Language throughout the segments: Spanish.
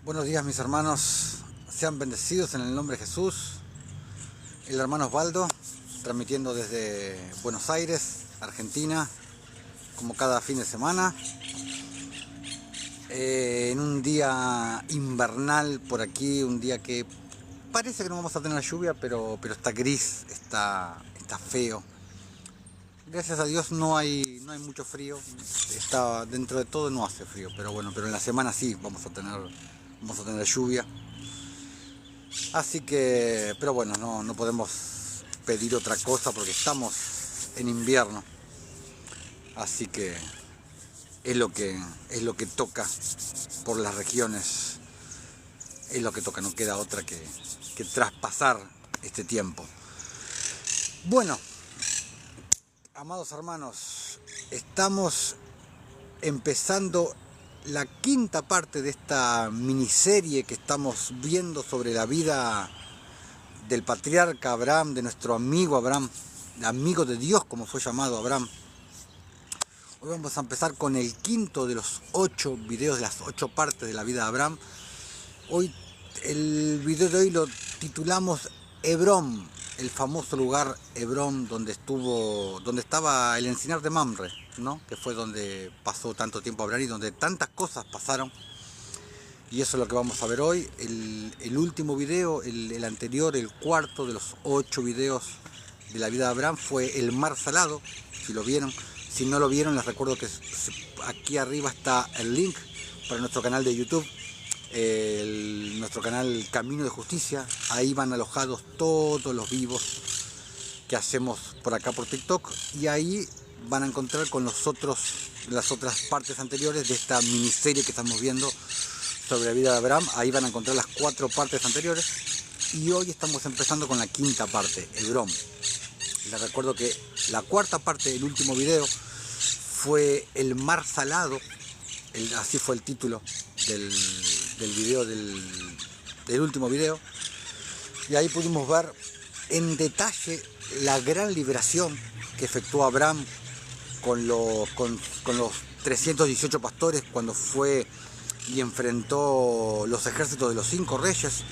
Buenos días, mis hermanos, sean bendecidos en el nombre de Jesús. El hermano Osvaldo, transmitiendo desde Buenos Aires, Argentina, como cada fin de semana, en un día invernal por aquí, un día que parece que no vamos a tener lluvia, pero está gris, está feo. Gracias a Dios no hay mucho frío, está dentro de todo, no hace frío, pero bueno, pero en la semana sí vamos a tener lluvia. Así que, pero bueno, no podemos pedir otra cosa porque estamos en invierno. Así que es lo que toca por las regiones, es lo que toca, no queda otra que traspasar este tiempo. Bueno, amados hermanos, estamos empezando la quinta parte de esta miniserie que estamos viendo sobre la vida del patriarca Abraham, de nuestro amigo Abraham, amigo de Dios como fue llamado Abraham. Hoy vamos a empezar con el quinto de los 8 videos, de las 8 partes de la vida de Abraham. Hoy, el video de hoy lo titulamos Hebrón, el famoso lugar Hebrón donde estaba el encinar de Mamre, ¿no? Que fue donde pasó tanto tiempo Abraham y donde tantas cosas pasaron. Y eso es lo que vamos a ver hoy. El último video, el anterior, el cuarto de los 8 videos de la vida de Abraham, fue el Mar Salado, si lo vieron. Si no lo vieron, les recuerdo que aquí arriba está el link para nuestro canal de YouTube, nuestro canal Camino de Justicia. Ahí van alojados todos los vivos que hacemos por acá por TikTok, y ahí van a encontrar con las otras partes anteriores de esta miniserie que estamos viendo sobre la vida de Abraham. Ahí van a encontrar las 4 partes anteriores, y hoy estamos empezando con la quinta parte, Hebrón. Les recuerdo que la cuarta parte del último video fue el Mar Salado, así fue el título del video del último video, y ahí pudimos ver en detalle la gran liberación que efectuó Abraham con los 318 pastores cuando fue y enfrentó los ejércitos de los 5 reyes,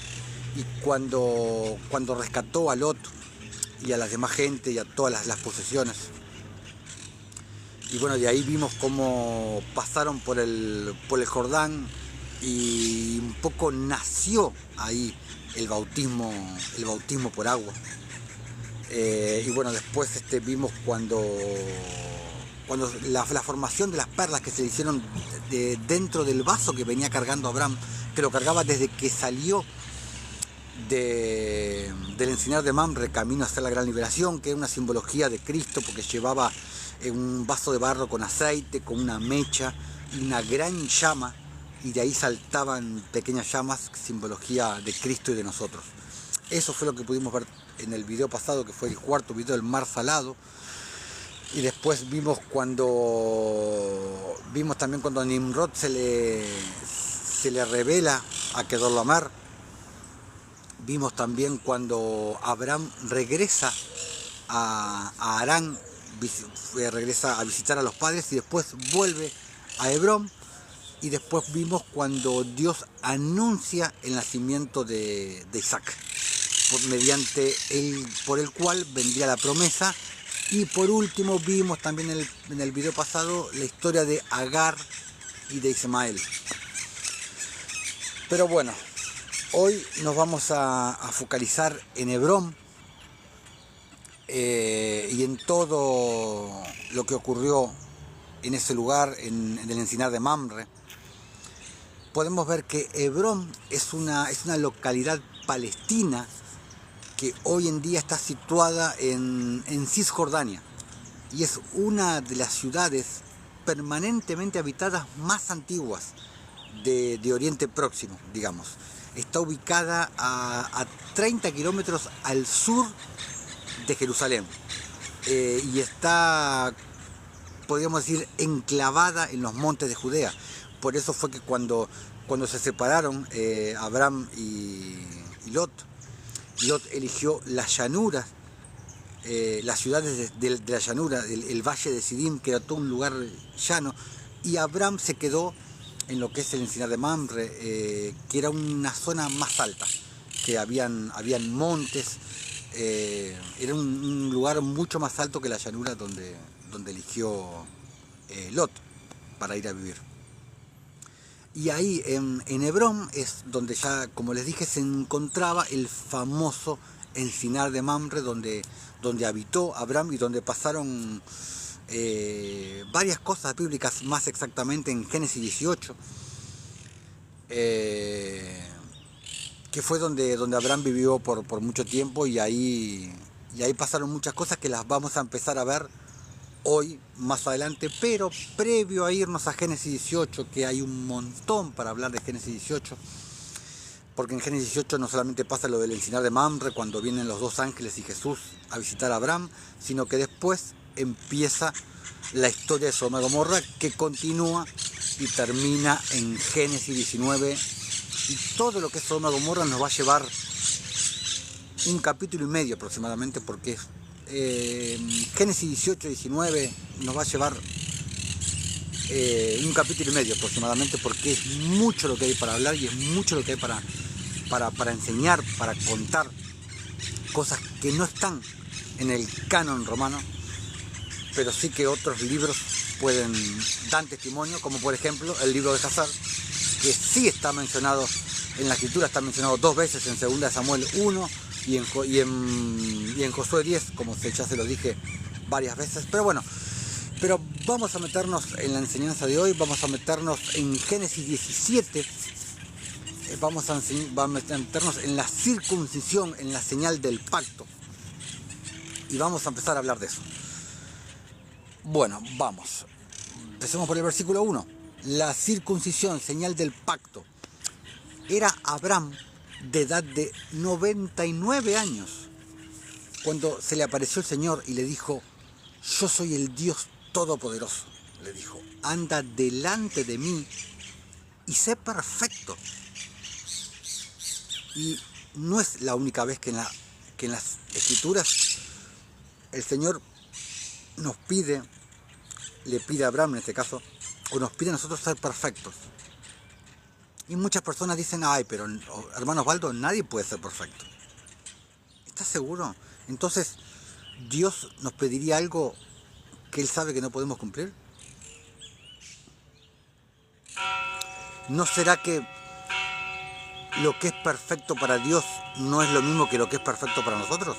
y cuando rescató a Lot y a la demás gente y a todas las posesiones. Y bueno, de ahí vimos cómo pasaron por el Jordán, y un poco nació ahí el bautismo por agua. Y bueno, después vimos cuando la formación de las perlas que se hicieron dentro del vaso que venía cargando Abraham, que lo cargaba desde que salió del encinar de Mamre camino hacia la gran liberación, que es una simbología de Cristo, porque llevaba un vaso de barro con aceite, con una mecha y una gran llama, y de ahí saltaban pequeñas llamas, simbología de Cristo y de nosotros. Eso fue lo que pudimos ver en el video pasado, que fue el cuarto video del Mar Salado. Y después vimos también cuando a Nimrod se le revela a Kedorlaomer. Vimos también cuando Abraham regresa a Harán, regresa a visitar a los padres, y después vuelve a Hebrón. Y después vimos cuando Dios anuncia el nacimiento de Isaac, por el cual vendría la promesa. Y por último vimos también en el video pasado la historia de Agar y de Ismael. Pero bueno, hoy nos vamos a focalizar en Hebrón, y en todo lo que ocurrió en ese lugar, en el encinar de Mamre. Podemos ver que Hebrón es una localidad palestina que hoy en día está situada en Cisjordania, y es una de las ciudades permanentemente habitadas más antiguas de Oriente Próximo, digamos. Está ubicada a 30 kilómetros al sur de Jerusalén, y está, podríamos decir, enclavada en los montes de Judea. Por eso fue que cuando se separaron Abraham y Lot eligió las llanuras, las ciudades de la llanura, el valle de Sidim, que era todo un lugar llano, y Abraham se quedó en lo que es el encinar de Mamre, que era una zona más alta, que habían montes, era un lugar mucho más alto que la llanura donde eligió Lot para ir a vivir. Y ahí en Hebrón es donde ya, como les dije, se encontraba el famoso encinar de Mamre, donde habitó Abraham y donde pasaron varias cosas bíblicas, más exactamente en Génesis 18, que fue donde Abraham vivió por mucho tiempo, y ahí pasaron muchas cosas que las vamos a empezar a ver hoy, más adelante, pero previo a irnos a Génesis 18, que hay un montón para hablar de Génesis 18, porque en Génesis 18 no solamente pasa lo del encinar de Mamre, cuando vienen los dos ángeles y Jesús a visitar a Abraham, sino que después empieza la historia de Sodoma y Gomorra, que continúa y termina en Génesis 19, y todo lo que es Sodoma y Gomorra nos va a llevar un capítulo y medio aproximadamente, porque Génesis 18 y 19 nos va a llevar un capítulo y medio aproximadamente, porque es mucho lo que hay para hablar y es mucho lo que hay para enseñar, para contar cosas que no están en el canon romano, pero sí que otros libros dan testimonio, como por ejemplo el libro de Hazar, que sí está mencionado en la escritura, está mencionado 2 veces en 2 Samuel 1 y en Josué 10, como ya se lo dije varias veces. Pero bueno, vamos a meternos en la enseñanza de hoy, vamos a meternos en Génesis 17, vamos a meternos en la circuncisión, en la señal del pacto, y vamos a empezar a hablar de eso. Bueno, vamos. Empecemos por el versículo 1. La circuncisión, señal del pacto. Era Abraham de edad de 99 años cuando se le apareció el Señor y le dijo: yo soy el Dios Todopoderoso. Le dijo: anda delante de mí y sé perfecto. Y no es la única vez que en las Escrituras el Señor le pide a Abraham en este caso, o nos pide a nosotros ser perfectos. Y muchas personas dicen: ay, pero hermano Osvaldo, nadie puede ser perfecto. ¿Estás seguro? Entonces, ¿Dios nos pediría algo que Él sabe que no podemos cumplir? ¿No será que lo que es perfecto para Dios no es lo mismo que lo que es perfecto para nosotros?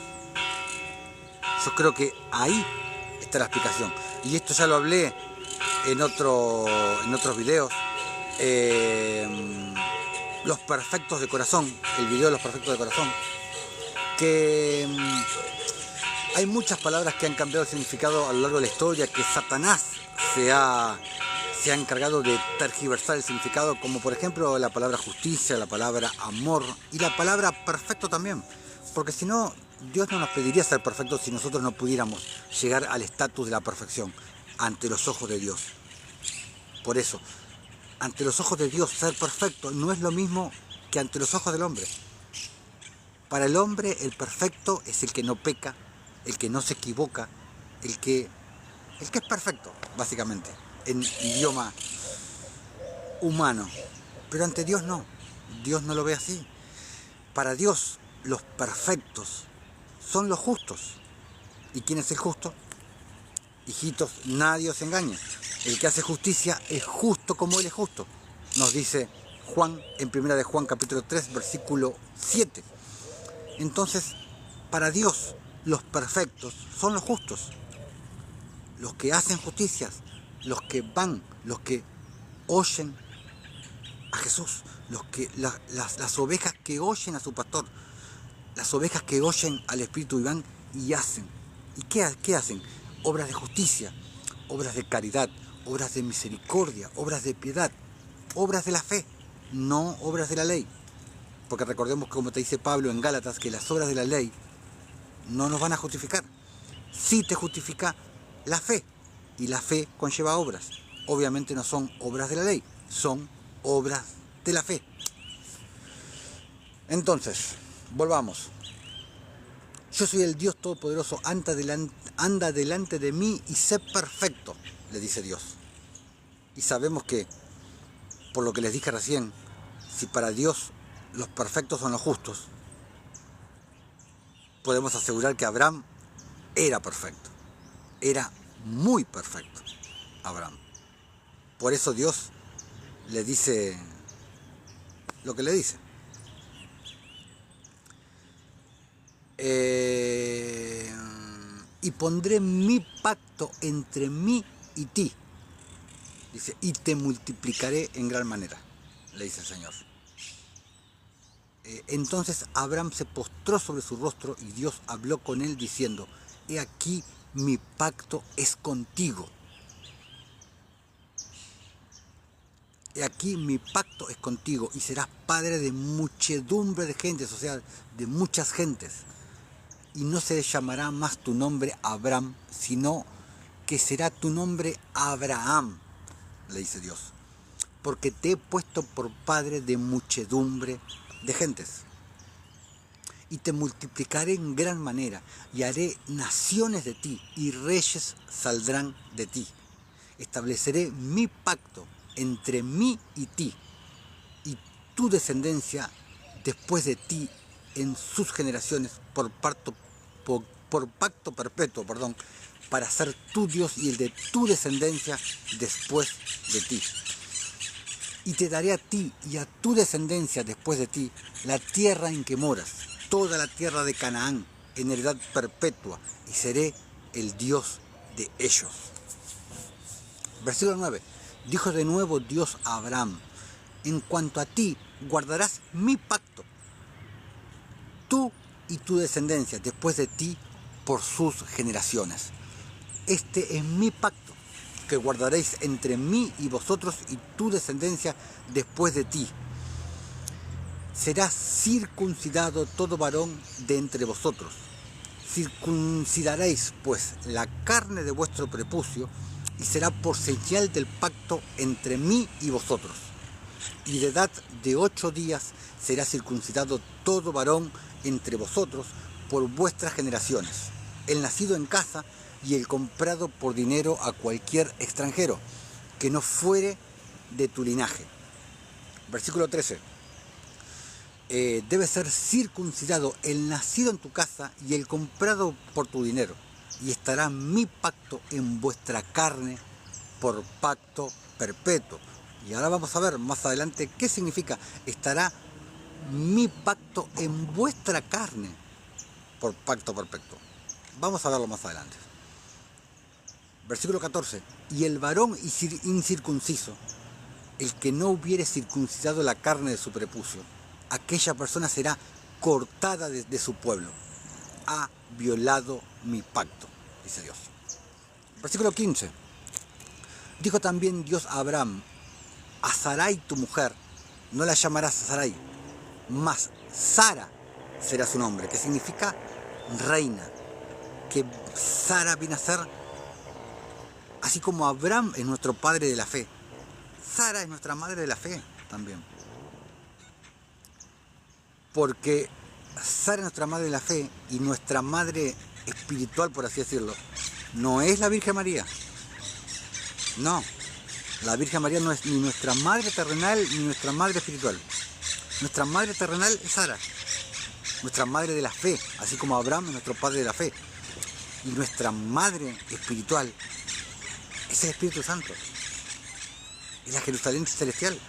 Yo creo que ahí está la explicación. Y esto ya lo hablé en otros videos. Los perfectos de corazón, el video de los perfectos de corazón, que hay muchas palabras que han cambiado el significado a lo largo de la historia, que Satanás se ha encargado de tergiversar el significado, como por ejemplo la palabra justicia, la palabra amor y la palabra perfecto también, porque si no, Dios no nos pediría ser perfectos si nosotros no pudiéramos llegar al estatus de la perfección ante los ojos de Dios. Por eso, ante los ojos de Dios, ser perfecto no es lo mismo que ante los ojos del hombre. Para el hombre, el perfecto es el que no peca, el que no se equivoca, el que es perfecto, básicamente, en idioma humano. Pero ante Dios no. Dios no lo ve así. Para Dios, los perfectos son los justos. ¿Y quién es el justo? Hijitos, nadie os engaña. El que hace justicia es justo como Él es justo. Nos dice Juan en 1 de Juan capítulo 3, versículo 7. Entonces, para Dios, los perfectos son los justos. Los que hacen justicias, los que van, los que oyen a Jesús, las ovejas que oyen a su pastor, las ovejas que oyen al Espíritu y van y hacen. ¿Y qué hacen? Obras de justicia, obras de caridad, obras de misericordia, obras de piedad, obras de la fe, no obras de la ley. Porque recordemos, como te dice Pablo en Gálatas, que las obras de la ley no nos van a justificar. Sí te justifica la fe, y la fe conlleva obras. Obviamente no son obras de la ley, son obras de la fe. Entonces, volvamos. Yo soy el Dios Todopoderoso, anda delante de mí y sé perfecto, le dice Dios. Y sabemos que por lo que les dije recién, si para Dios los perfectos son los justos, podemos asegurar que Abraham era perfecto. Era muy perfecto, Abraham. Por eso Dios le dice lo que le dice. Y pondré mi pacto entre mí y ti. Dice, y te multiplicaré en gran manera, le dice el Señor. Entonces Abraham se postró sobre su rostro y Dios habló con él diciendo, he aquí mi pacto es contigo. He aquí mi pacto es contigo y serás padre de muchedumbre de gentes, o sea, de muchas gentes. Y no se llamará más tu nombre Abraham, sino que será tu nombre Abraham, le dice Dios. Porque te he puesto por padre de muchedumbre de gentes. Y te multiplicaré en gran manera, y haré naciones de ti, y reyes saldrán de ti. Estableceré mi pacto entre mí y ti, y tu descendencia después de ti en sus generaciones por pacto perpetuo, para ser tu Dios y el de tu descendencia después de ti. Y te daré a ti y a tu descendencia después de ti la tierra en que moras, toda la tierra de Canaán, en heredad perpetua, y seré el Dios de ellos. Versículo 9. Dijo de nuevo Dios a Abraham, en cuanto a ti guardarás mi pacto, tú y tu descendencia después de ti por sus generaciones. Este es mi pacto que guardaréis entre mí y vosotros y tu descendencia después de ti. Será circuncidado todo varón de entre vosotros. Circuncidaréis pues la carne de vuestro prepucio y será por señal del pacto entre mí y vosotros. Y de edad de 8 días será circuncidado todo varón entre vosotros por vuestras generaciones, el nacido en casa y el comprado por dinero a cualquier extranjero, que no fuere de tu linaje. Versículo 13. Debe ser circuncidado el nacido en tu casa y el comprado por tu dinero, y estará mi pacto en vuestra carne por pacto perpetuo. Y ahora vamos a ver más adelante qué significa estará mi pacto en vuestra carne por pacto perpetuo. Vamos a verlo más adelante. Versículo 14. Y el varón incircunciso, el que no hubiere circuncidado la carne de su prepucio, aquella persona será cortada de su pueblo. Ha violado mi pacto, dice Dios. Versículo 15. Dijo también Dios a Abraham, a Sarai tu mujer, no la llamarás Sarai, mas Sara será su nombre, que significa reina. Que Sara viene a ser, así como Abraham es nuestro padre de la fe, Sara es nuestra madre de la fe también. Porque Sara es nuestra madre de la fe y nuestra madre espiritual, por así decirlo, no es la Virgen María. No, la Virgen María no es ni nuestra madre terrenal ni nuestra madre espiritual. Nuestra madre terrenal es Sara, nuestra madre de la fe, así como Abraham es nuestro padre de la fe. Y nuestra madre espiritual es el Espíritu Santo, es la Jerusalén celestial.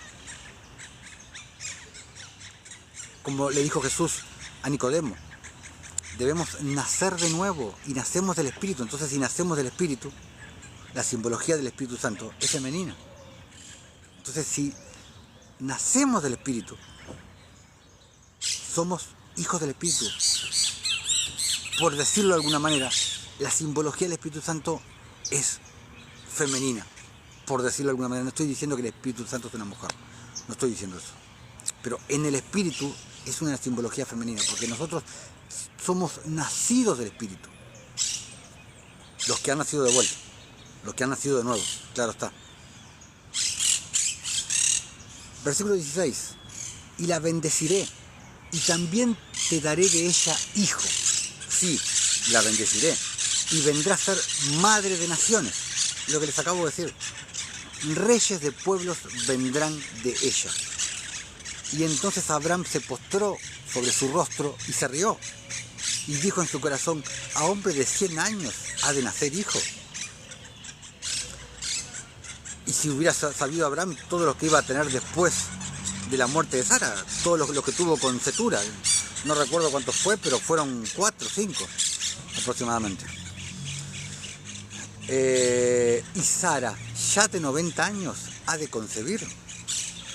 Como le dijo Jesús a Nicodemo, debemos nacer de nuevo y nacemos del Espíritu. Entonces, si nacemos del Espíritu, la simbología del Espíritu Santo es femenina. Entonces, si nacemos del Espíritu, somos hijos del Espíritu. Por decirlo de alguna manera, la simbología del Espíritu Santo es femenina. Por decirlo de alguna manera, no estoy diciendo que el Espíritu Santo es una mujer. No estoy diciendo eso. Pero en el Espíritu es una simbología femenina, porque nosotros somos nacidos del Espíritu. Los que han nacido de vuelta, los que han nacido de nuevo, claro está. Versículo 16. Y la bendeciré, y también te daré de ella hijo. Sí, la bendeciré, y vendrá a ser madre de naciones. Lo que les acabo de decir. reyes de pueblos vendrán de ella. Y entonces Abraham se postró sobre su rostro y se rió. Y dijo en su corazón, a hombre de 100 años ha de nacer hijo. Y si hubiera sabido Abraham todo lo que iba a tener después de la muerte de Sara, todo lo que tuvo con Cetura, no recuerdo cuántos fue, pero fueron 4 o 5 aproximadamente. Y Sara, ya de 90 años, ha de concebir.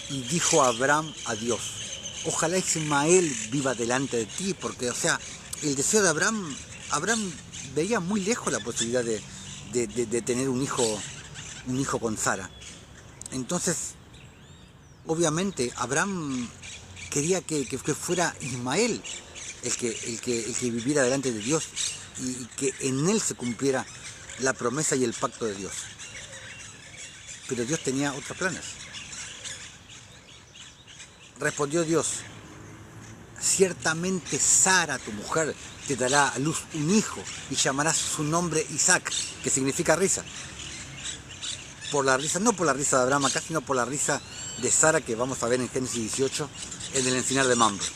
Y dijo Abraham a Dios, ojalá Ismael viva delante de ti, porque, o sea, el deseo de Abraham veía muy lejos la posibilidad de tener un hijo con Sara. Entonces, obviamente, Abraham quería que fuera Ismael el que viviera delante de Dios y que en él se cumpliera la promesa y el pacto de Dios. Pero Dios tenía otros planes. Respondió Dios, ciertamente Sara, tu mujer, te dará a luz un hijo y llamarás su nombre Isaac, que significa risa. Por la risa, no por la risa de Abraham acá, sino por la risa de Sara que vamos a ver en Génesis 18, en el encinar de Mamre.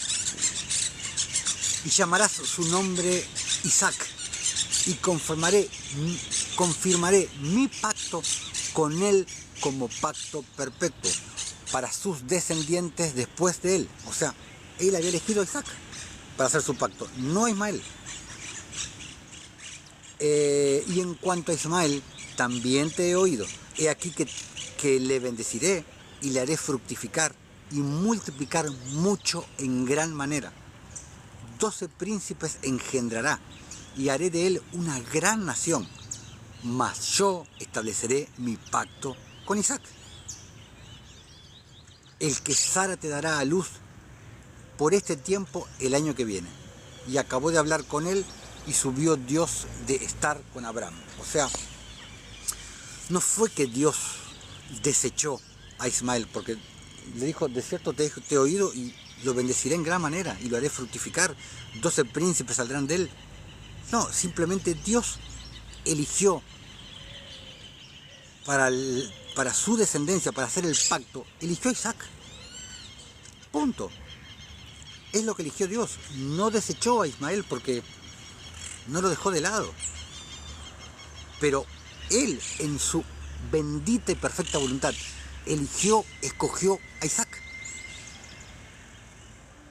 Y llamarás su nombre Isaac y confirmaré mi pacto con él como pacto perpetuo para sus descendientes después de él. O sea, él había elegido a Isaac para hacer su pacto, no a Ismael. Y en cuanto a Ismael, también te he oído. He aquí que le bendeciré y le haré fructificar y multiplicar mucho en gran manera. 12 príncipes engendrará y haré de él una gran nación. Mas yo estableceré mi pacto con Isaac, el que Sara te dará a luz por este tiempo el año que viene. Y acabó de hablar con él y subió Dios de estar con Abraham. O sea, no fue que Dios desechó a Ismael, porque le dijo, de cierto te he oído y lo bendeciré en gran manera y lo haré fructificar, 12 príncipes saldrán de él. No, simplemente Dios eligió para su descendencia, para hacer el pacto, eligió a Isaac. Punto. Es lo que eligió Dios. No desechó a Ismael porque no lo dejó de lado. Pero Él, en su bendita y perfecta voluntad, escogió a Isaac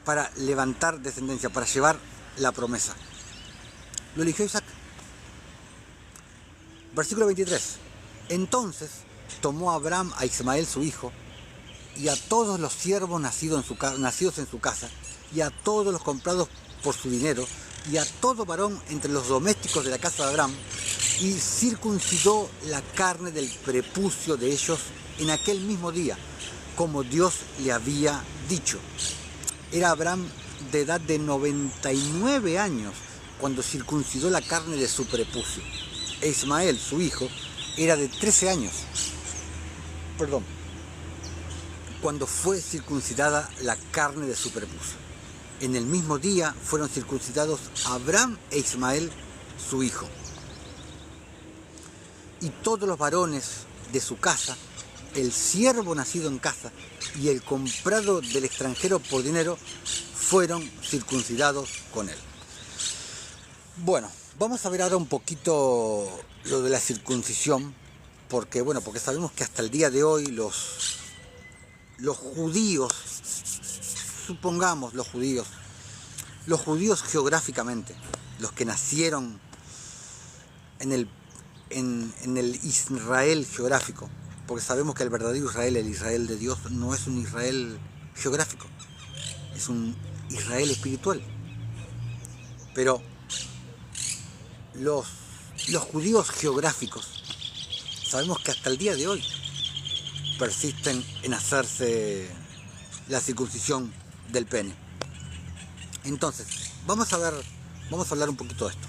para levantar descendencia, para llevar la promesa. Lo eligió Isaac. Versículo 23. Entonces tomó Abraham a Ismael su hijo y a todos los siervos nacidos en su casa y a todos los comprados por su dinero y a todo varón entre los domésticos de la casa de Abraham, y circuncidó la carne del prepucio de ellos en aquel mismo día, como Dios le había dicho. Era Abraham de edad de 99 años cuando circuncidó la carne de su prepucio. E Ismael, su hijo, era de 13 años, cuando fue circuncidada la carne de su prepucio. En el mismo día fueron circuncidados Abraham e Ismael, su hijo. Y todos los varones de su casa, el siervo nacido en casa y el comprado del extranjero por dinero, fueron circuncidados con él. Bueno, vamos a ver ahora un poquito lo de la circuncisión, porque sabemos que hasta el día de hoy los judíos, supongamos los judíos geográficamente, los que nacieron en el Israel geográfico, porque sabemos que el verdadero Israel, el Israel de Dios, no es un Israel geográfico, es un Israel espiritual. Pero los judíos geográficos, sabemos que hasta el día de hoy persisten en hacerse la circuncisión del pene. Entonces, vamos a hablar un poquito de esto.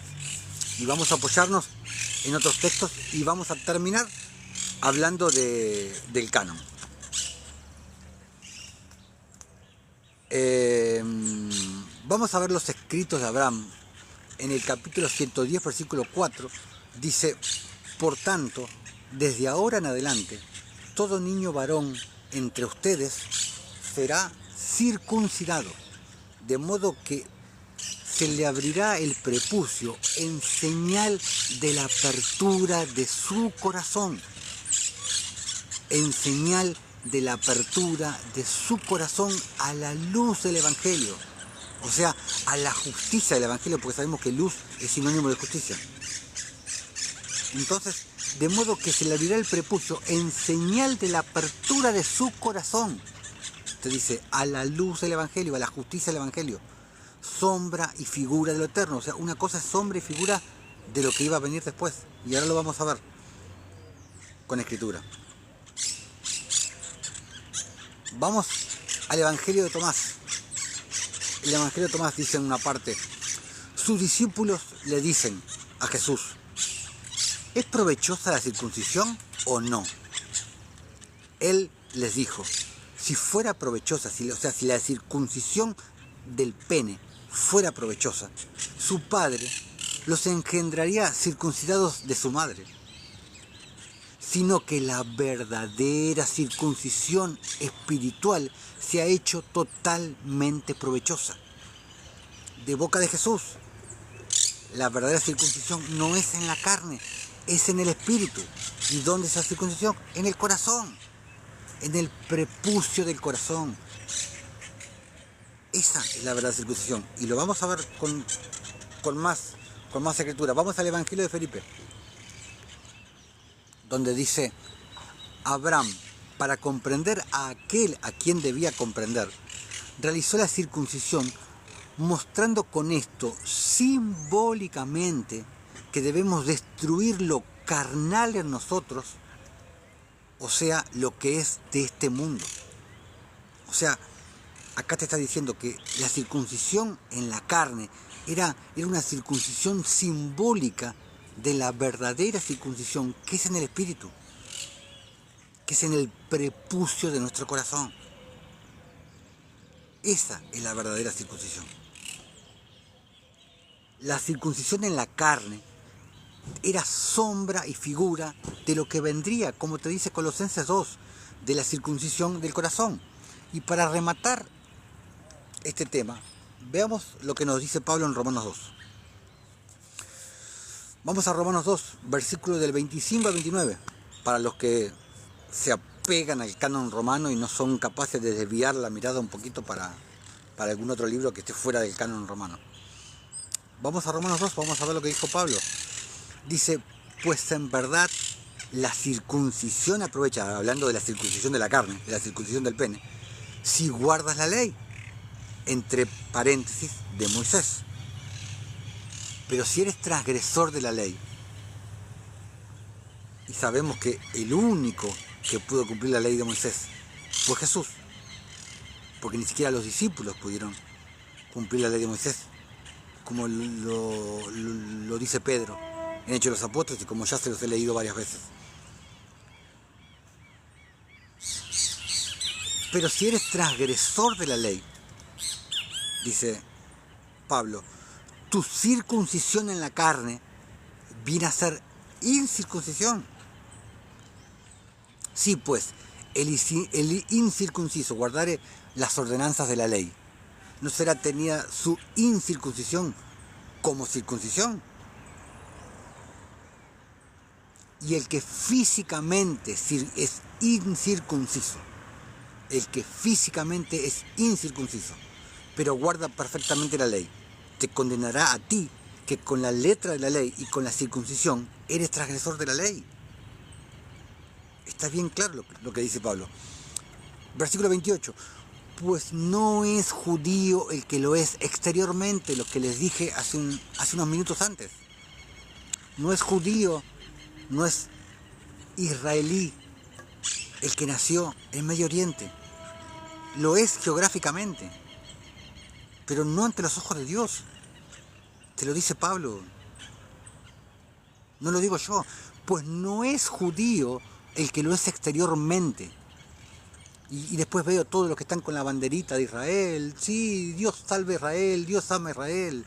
Y vamos a apoyarnos en otros textos y vamos a terminar hablando del canon. Vamos a ver los escritos de Abraham. En el capítulo 110, versículo 4, dice: por tanto, desde ahora en adelante, todo niño varón entre ustedes será circuncidado, de modo que se le abrirá el prepucio en señal de la apertura de su corazón, en señal de la apertura de su corazón a la luz del Evangelio, o sea, a la justicia del Evangelio, porque sabemos que luz es sinónimo de justicia. Entonces, de modo que se le abrirá el prepucio en señal de la apertura de su corazón. Te dice, a la luz del Evangelio, a la justicia del Evangelio. Sombra y figura de lo eterno. O sea, una cosa es sombra y figura de lo que iba a venir después. Y ahora lo vamos a ver con escritura. Vamos al Evangelio de Tomás. El Evangelio de Tomás dice en una parte, sus discípulos le dicen a Jesús, ¿es provechosa la circuncisión o no? Él les dijo, si fuera provechosa, si la circuncisión del pene fuera provechosa, su padre los engendraría circuncidados de su madre, sino que la verdadera circuncisión espiritual se ha hecho totalmente provechosa. De boca de Jesús, la verdadera circuncisión no es en la carne, es en el espíritu. ¿Y dónde es la circuncisión? En el corazón, en el prepucio del corazón. Esa es la verdadera circuncisión. Y lo vamos a ver con más escritura. Vamos al Evangelio de Felipe, donde dice, Abraham, para comprender a aquel a quien debía comprender, realizó la circuncisión, mostrando con esto simbólicamente que debemos destruir lo carnal en nosotros, o sea, lo que es de este mundo. O sea, acá te está diciendo que la circuncisión en la carne era una circuncisión simbólica de la verdadera circuncisión que es en el espíritu, que es en el prepucio de nuestro corazón. Esa es la verdadera circuncisión. La circuncisión en la carne era sombra y figura de lo que vendría, como te dice Colosenses 2, de la circuncisión del corazón. Y para rematar este tema, veamos lo que nos dice Pablo en Romanos 2. Vamos a Romanos 2, versículos del 25 al 29, para los que se apegan al canon romano y no son capaces de desviar la mirada un poquito para algún otro libro que esté fuera del canon romano. Vamos a Romanos 2, vamos a ver lo que dijo Pablo. Dice, pues en verdad la circuncisión aprovecha, hablando de la circuncisión de la carne, de la circuncisión del pene, si guardas la ley, entre paréntesis, de Moisés. Pero si eres transgresor de la ley, y sabemos que el único que pudo cumplir la ley de Moisés fue Jesús, porque ni siquiera los discípulos pudieron cumplir la ley de Moisés, como lo dice Pedro en Hechos de los Apóstoles y como ya se los he leído varias veces. Pero si eres transgresor de la ley, dice Pablo, tu circuncisión en la carne viene a ser incircuncisión. Sí, pues, el incircunciso guardare las ordenanzas de la ley, ¿no será tenida su incircuncisión como circuncisión? Y el que físicamente es incircunciso, pero guarda perfectamente la ley, te condenará a ti, que con la letra de la ley y con la circuncisión eres transgresor de la ley. Está bien claro lo que dice Pablo. Versículo 28. Pues no es judío el que lo es exteriormente, lo que les dije hace unos minutos antes. No es judío, no es israelí el que nació en Medio Oriente. Lo es geográficamente, pero no ante los ojos de Dios. Te lo dice Pablo. No lo digo yo. Pues no es judío el que lo es exteriormente. Y después veo todos los que están con la banderita de Israel. Sí, Dios salve a Israel, Dios ama a Israel.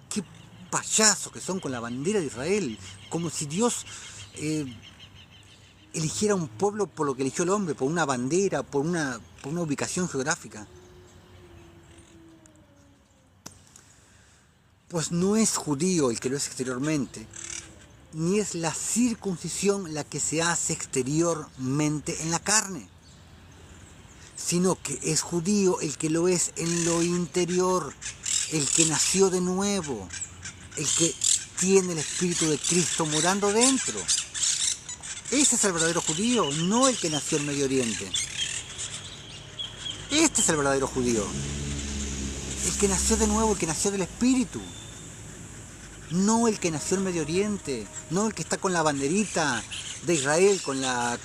Qué payasos que son con la bandera de Israel. Como si Dios eligiera un pueblo por lo que eligió el hombre, por una bandera, por una ubicación geográfica. Pues no es judío el que lo es exteriormente, ni es la circuncisión la que se hace exteriormente en la carne, sino que es judío el que lo es en lo interior, el que nació de nuevo, el que tiene el Espíritu de Cristo morando dentro. Ese es el verdadero judío, no el que nació en Medio Oriente. Este es el verdadero judío, el que nació de nuevo, el que nació del Espíritu. No el que nació en Medio Oriente, no el que está con la banderita de Israel, con la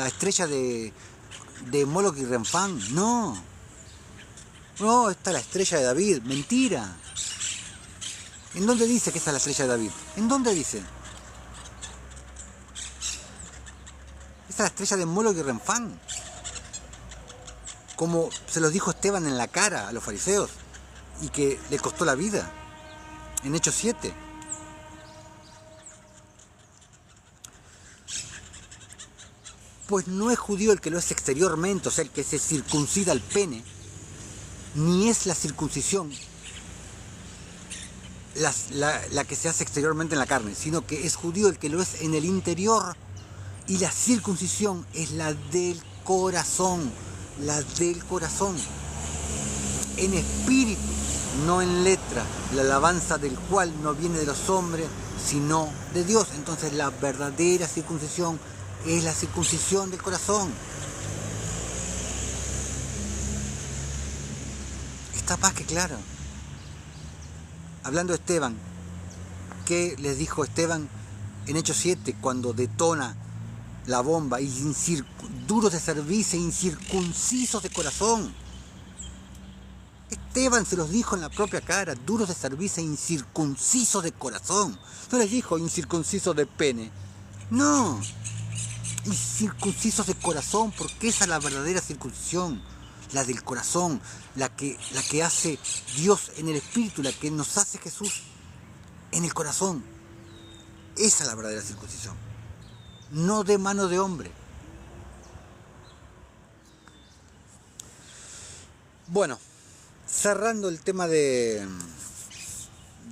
estrella de Moloch y Renfán. No, está la estrella de David. Mentira. ¿En dónde dice que esta es la estrella de David? ¿En dónde dice? Esta es la estrella de Moloch y Renfán. Como se los dijo Esteban en la cara a los fariseos y que le costó la vida. En Hechos 7. Pues no es judío el que lo es exteriormente, o sea, el que se circuncida el pene, ni es la circuncisión la que se hace exteriormente en la carne, sino que es judío el que lo es en el interior, y la circuncisión es la del corazón, en espíritu, no en letra, la alabanza del cual no viene de los hombres, sino de Dios. Entonces la verdadera circuncisión es la circuncisión del corazón. Está más que claro. Hablando de Esteban, ¿qué les dijo Esteban en Hechos 7 cuando detona la bomba? Y duros de cerviz e incircuncisos de corazón. Esteban se los dijo en la propia cara, duros de cerviz e incircuncisos de corazón. No les dijo incircuncisos de pene. No, incircuncisos de corazón, porque esa es la verdadera circuncisión, la del corazón, la que hace Dios en el Espíritu, la que nos hace Jesús en el corazón. Esa es la verdadera circuncisión, no de mano de hombre. Bueno, cerrando el tema de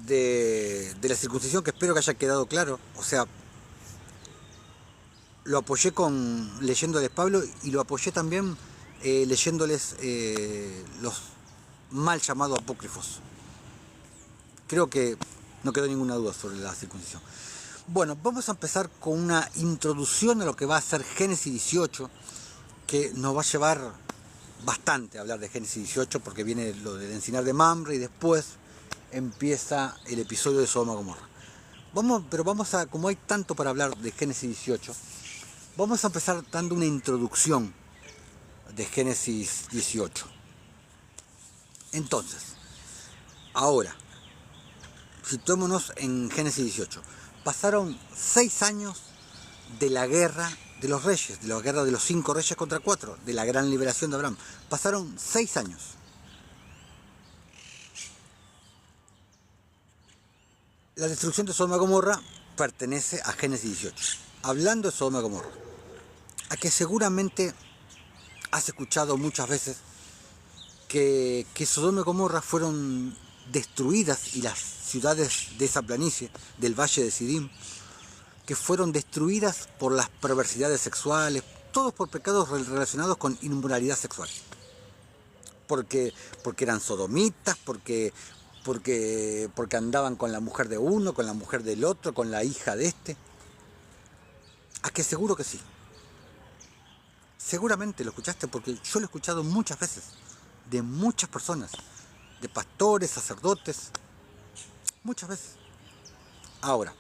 la circuncisión, que espero que haya quedado claro. O sea, lo apoyé leyéndoles Pablo, y lo apoyé también leyéndoles los mal llamados apócrifos. Creo que no quedó ninguna duda sobre la circuncisión. Bueno, vamos a empezar con una introducción a lo que va a ser Génesis 18, que nos va a llevar bastante a hablar de Génesis 18, porque viene lo del encinar de Mamre y después empieza el episodio de Sodoma y Gomorra. Pero vamos a, como hay tanto para hablar de Génesis 18, vamos a empezar dando una introducción de Génesis 18. Entonces, ahora, situémonos en Génesis 18. Pasaron 6 años de la guerra de los reyes, de la guerra de los 5 reyes contra 4, de la gran liberación de Abraham. Pasaron 6 años. La destrucción de Sodoma y Gomorra pertenece a Génesis 18. Hablando de Sodoma y Gomorra, a que seguramente has escuchado muchas veces que Sodoma y Gomorra fueron destruidas, y las ciudades de esa planicie, del valle de Sidim, que fueron destruidas por las perversidades sexuales, todos por pecados relacionados con inmoralidad sexual. Porque eran sodomitas, porque andaban con la mujer de uno, con la mujer del otro, con la hija de este. ¿A que seguro que sí? Seguramente lo escuchaste, porque yo lo he escuchado muchas veces, de muchas personas, de pastores, sacerdotes, muchas veces. Ahora,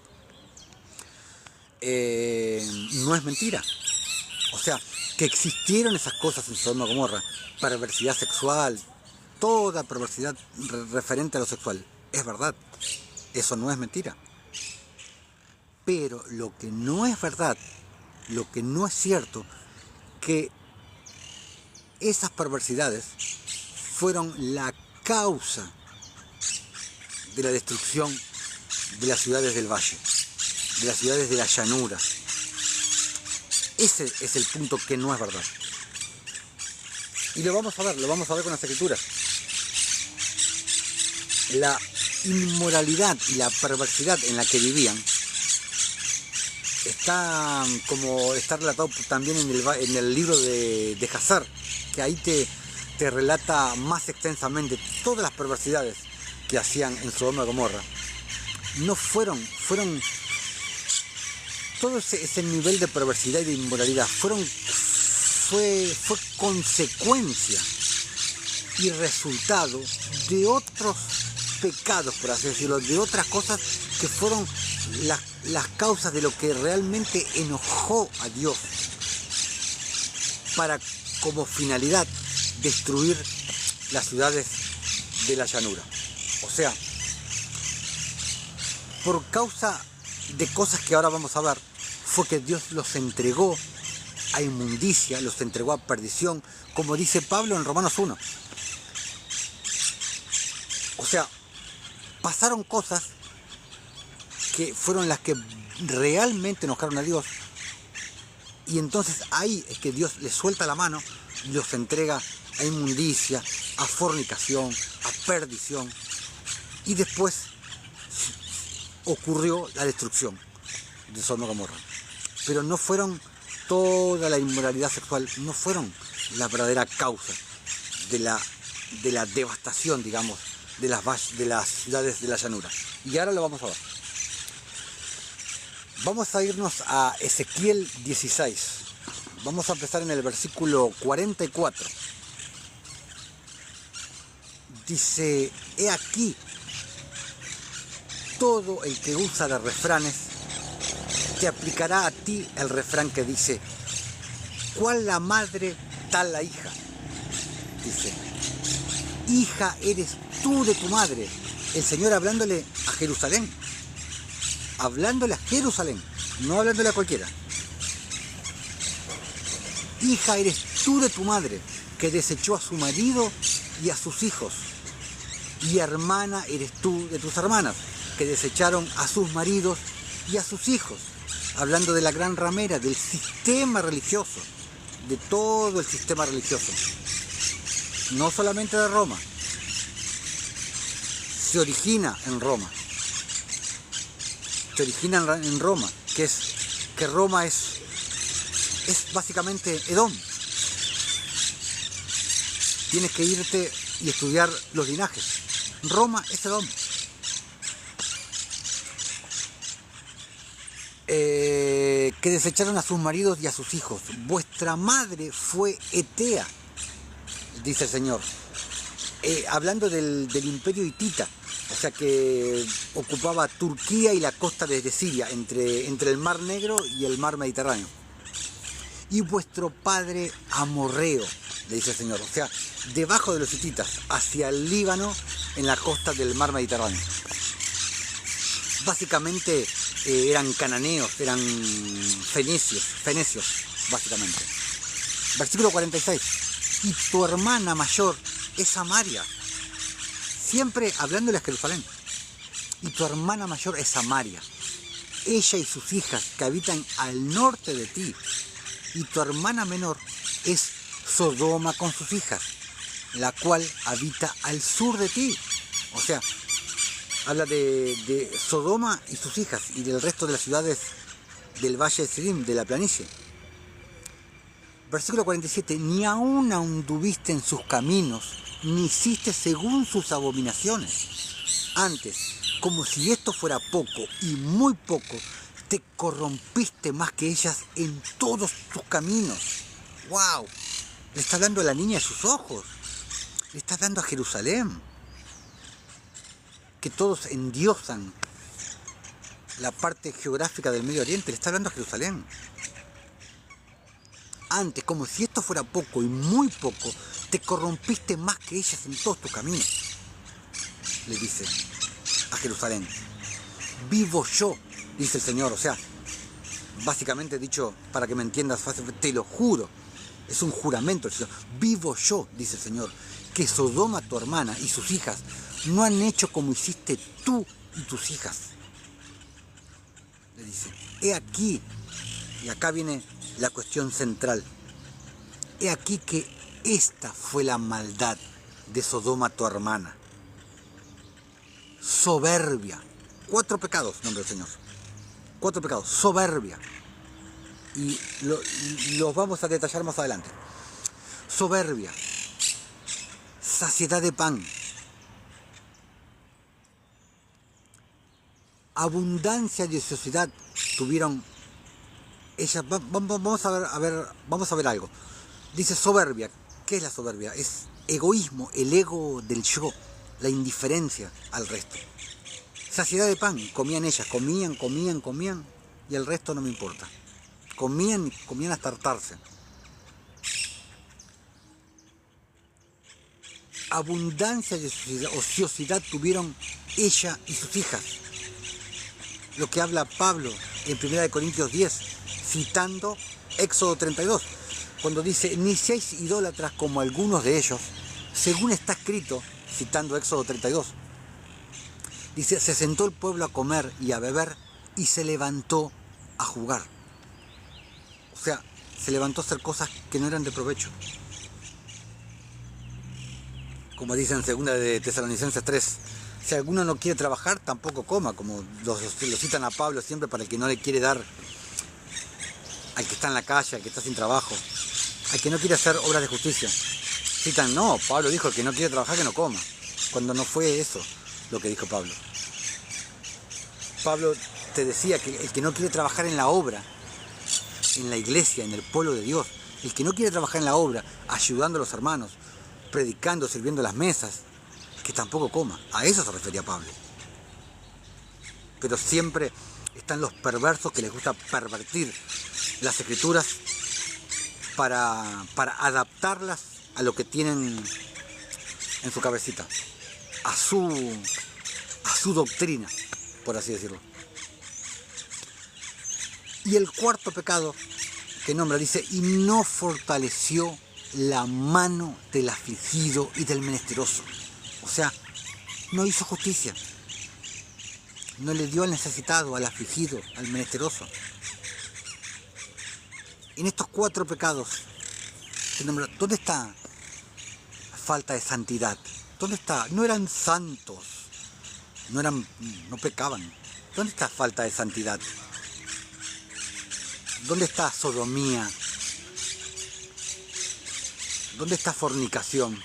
no es mentira. O sea, que existieron esas cosas en Sodoma y Gomorra, perversidad sexual, toda perversidad referente a lo sexual, es verdad, eso no es mentira. Pero lo que no es verdad, lo que no es cierto, que esas perversidades fueron la causa de la destrucción de las ciudades del valle, de las ciudades de la llanura. Ese es el punto que no es verdad. Y lo vamos a ver con las escrituras. La inmoralidad y la perversidad en la que vivían está relatado también en el libro de Hazar, que ahí te relata más extensamente todas las perversidades que hacían en Sodoma y Gomorra. No fueron todo ese nivel de perversidad y de inmoralidad fue consecuencia y resultado de otros pecados, por así decirlo, de otras cosas que fueron las causas de lo que realmente enojó a Dios para como finalidad destruir las ciudades de la llanura. O sea, por causa de cosas que ahora vamos a ver, fue que Dios los entregó a inmundicia, los entregó a perdición, como dice Pablo en Romanos 1. O sea, pasaron cosas que fueron las que realmente enojaron a Dios, y entonces ahí es que Dios les suelta la mano y los entrega a inmundicia, a fornicación, a perdición, y después ocurrió la destrucción de Sodoma y Gomorra. Pero no fueron toda la inmoralidad sexual, no fueron la verdadera causa de la devastación, digamos, de las ciudades de la llanura. Y ahora lo vamos a ver. Vamos a irnos a Ezequiel 16. Vamos a empezar en el versículo 44. Dice: he aquí, todo el que usa de refranes te aplicará a ti el refrán que dice: ¿cuál la madre, tal la hija? Dice: hija eres tú de tu madre. El Señor hablándole a Jerusalén. Hablándole a Jerusalén, no hablándole a cualquiera. Hija eres tú de tu madre, que desechó a su marido y a sus hijos. Y hermana eres tú de tus hermanas, que desecharon a sus maridos y a sus hijos. Hablando de la gran ramera, del sistema religioso, de todo el sistema religioso. No solamente de Roma. Se origina en Roma. Se origina en Roma, que Roma es básicamente Edom. Tienes que irte y estudiar los linajes. Roma es Edom. Que desecharon a sus maridos y a sus hijos. Vuestra madre fue Etea, dice el Señor. Hablando del imperio hitita. O sea, que ocupaba Turquía y la costa desde Siria, entre el Mar Negro y el Mar Mediterráneo. Y vuestro padre amorreo, le dice el Señor. O sea, debajo de los hititas, hacia el Líbano, en la costa del Mar Mediterráneo. Básicamente eran cananeos, eran fenecios, básicamente. Versículo 46. Y tu hermana mayor es Samaria. Siempre hablándole a Jerusalén. Y tu hermana mayor es Samaria. Ella y sus hijas que habitan al norte de ti. Y tu hermana menor es Sodoma con sus hijas, la cual habita al sur de ti. O sea, habla de Sodoma y sus hijas y del resto de las ciudades del valle de Sidim, de la planicie. Versículo 47. Ni aún anduviste en sus caminos, ni hiciste según sus abominaciones. Antes, como si esto fuera poco y muy poco, te corrompiste más que ellas en todos tus caminos. ¡Wow! Le está hablando a la niña de sus ojos. Le está hablando a Jerusalén. Que todos endiosan la parte geográfica del Medio Oriente. Le está hablando a Jerusalén. Antes, como si esto fuera poco y muy poco, te corrompiste más que ellas en todos tus caminos. Le dice a Jerusalén. Vivo yo, dice el Señor. O sea, básicamente dicho, para que me entiendas fácilmente, te lo juro. Es un juramento el Señor. Vivo yo, dice el Señor, que Sodoma, tu hermana y sus hijas, no han hecho como hiciste tú y tus hijas. Le dice, he aquí, Y acá viene la cuestión central. He aquí que esta fue la maldad de Sodoma tu hermana. Soberbia. 4 pecados, nombre del Señor. 4 pecados. Soberbia. Y los vamos a detallar más adelante. Soberbia. Saciedad de pan. Abundancia y ociosidad tuvieron ellas. Vamos a ver algo. Dice soberbia. ¿Qué es la soberbia? Es egoísmo, el ego del yo, la indiferencia al resto. Saciedad de pan, comían ellas, comían, y el resto no me importa. Comían hasta hartarse. Abundancia y ociosidad tuvieron ella y sus hijas. Lo que habla Pablo en 1 Corintios 10, citando Éxodo 32, cuando dice, ni seáis idólatras como algunos de ellos, según está escrito, citando Éxodo 32. Dice, se sentó el pueblo a comer y a beber y se levantó a jugar. O sea, se levantó a hacer cosas que no eran de provecho. Como dice en 2 de Tesalonicenses 3, si alguno no quiere trabajar, tampoco coma, como lo citan a Pablo siempre para el que no le quiere dar al que está en la calle, al que está sin trabajo, al que no quiere hacer obras de justicia. Citan, no, Pablo dijo, el que no quiere trabajar que no coma, cuando no fue eso lo que dijo Pablo. Pablo te decía que el que no quiere trabajar en la obra, en la iglesia, en el pueblo de Dios, el que no quiere trabajar en la obra, ayudando a los hermanos, predicando, sirviendo las mesas, que tampoco coma. A eso se refería Pablo. Pero siempre están los perversos que les gusta pervertir las escrituras para adaptarlas a lo que tienen en su cabecita, a su doctrina, por así decirlo. Y el cuarto pecado que nombra dice, y no fortaleció la mano del afligido y del menesteroso. O sea, no hizo justicia. No le dio al necesitado, al afligido, al menesteroso. En estos 4 pecados, ¿dónde está falta de santidad? ¿Dónde está? No eran santos, no pecaban. ¿Dónde está falta de santidad? ¿Dónde está sodomía? ¿Dónde está fornicación?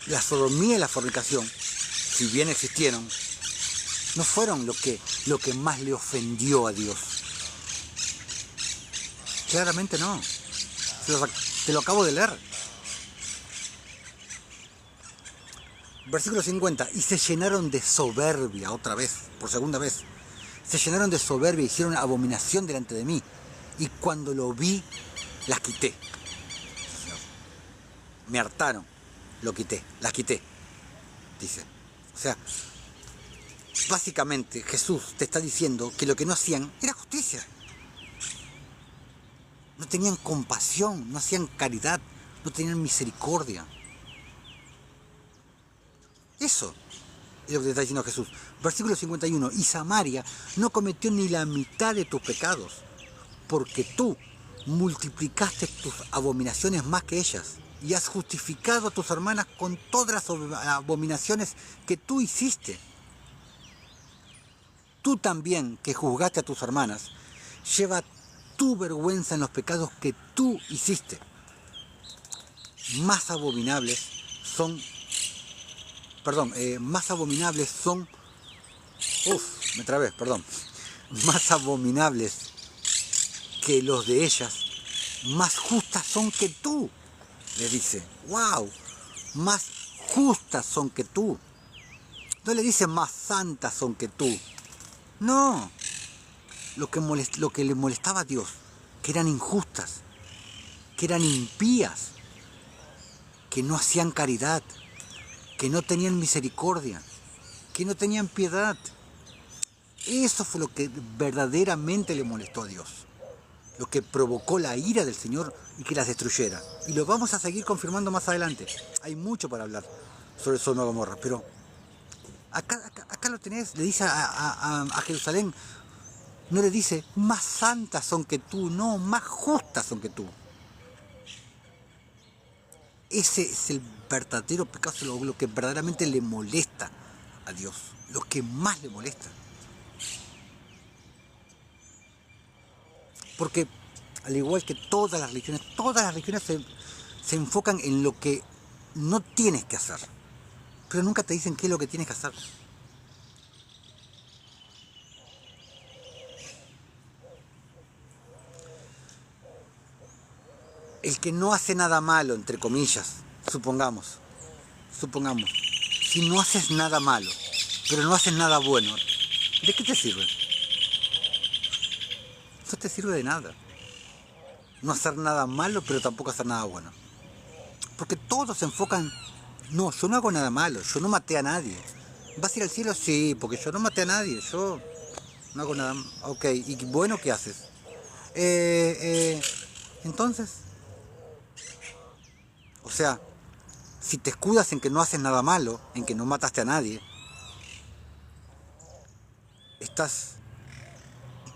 La sodomía y la fornicación, si bien existieron, no fueron lo que más le ofendió a Dios. Claramente no. Te lo acabo de leer. Versículo 50. Y se llenaron de soberbia, otra vez, por segunda vez. Se llenaron de soberbia y hicieron abominación delante de mí. Y cuando lo vi, las quité. Me hartaron, las quité, dice. O sea, básicamente Jesús te está diciendo que lo que no hacían era justicia. No tenían compasión, no hacían caridad, no tenían misericordia. Eso es lo que te está diciendo Jesús. Versículo 51. Y Samaria no cometió ni la mitad de tus pecados, porque tú multiplicaste tus abominaciones más que ellas, y has justificado a tus hermanas con todas las abominaciones que tú hiciste. Tú también, que juzgaste a tus hermanas, lleva tu vergüenza en los pecados que tú hiciste. Más abominables son, más abominables que los de ellas, más justas son que tú, le dice. ¡Wow! Más justas son que tú. No le dice más santas son que tú. No. Lo que le molestaba a Dios, que eran injustas, que eran impías, que no hacían caridad, que no tenían misericordia, que no tenían piedad. Eso fue lo que verdaderamente le molestó a Dios, lo que provocó la ira del Señor y que las destruyera. Y lo vamos a seguir confirmando más adelante. Hay mucho para hablar sobre Sodoma y Gomorra, pero acá Acá lo tenés, le dice a Jerusalén, no le dice, más santas son que tú, no, más justas son que tú. Ese es el verdadero pecado, lo que verdaderamente le molesta a Dios, lo que más le molesta. Porque al igual que todas las religiones se enfocan en lo que no tienes que hacer, pero nunca te dicen qué es lo que tienes que hacer. El que no hace nada malo, entre comillas, supongamos, si no haces nada malo, pero no haces nada bueno, ¿de qué te sirve? No te sirve de nada. No hacer nada malo, pero tampoco hacer nada bueno. Porque todos se enfocan, no, yo no hago nada malo, yo no maté a nadie. ¿Vas a ir al cielo? Sí, porque yo no maté a nadie, yo no hago nada. Ok, ¿y bueno qué haces? Entonces, o sea, si te escudas en que no haces nada malo, en que no mataste a nadie, estás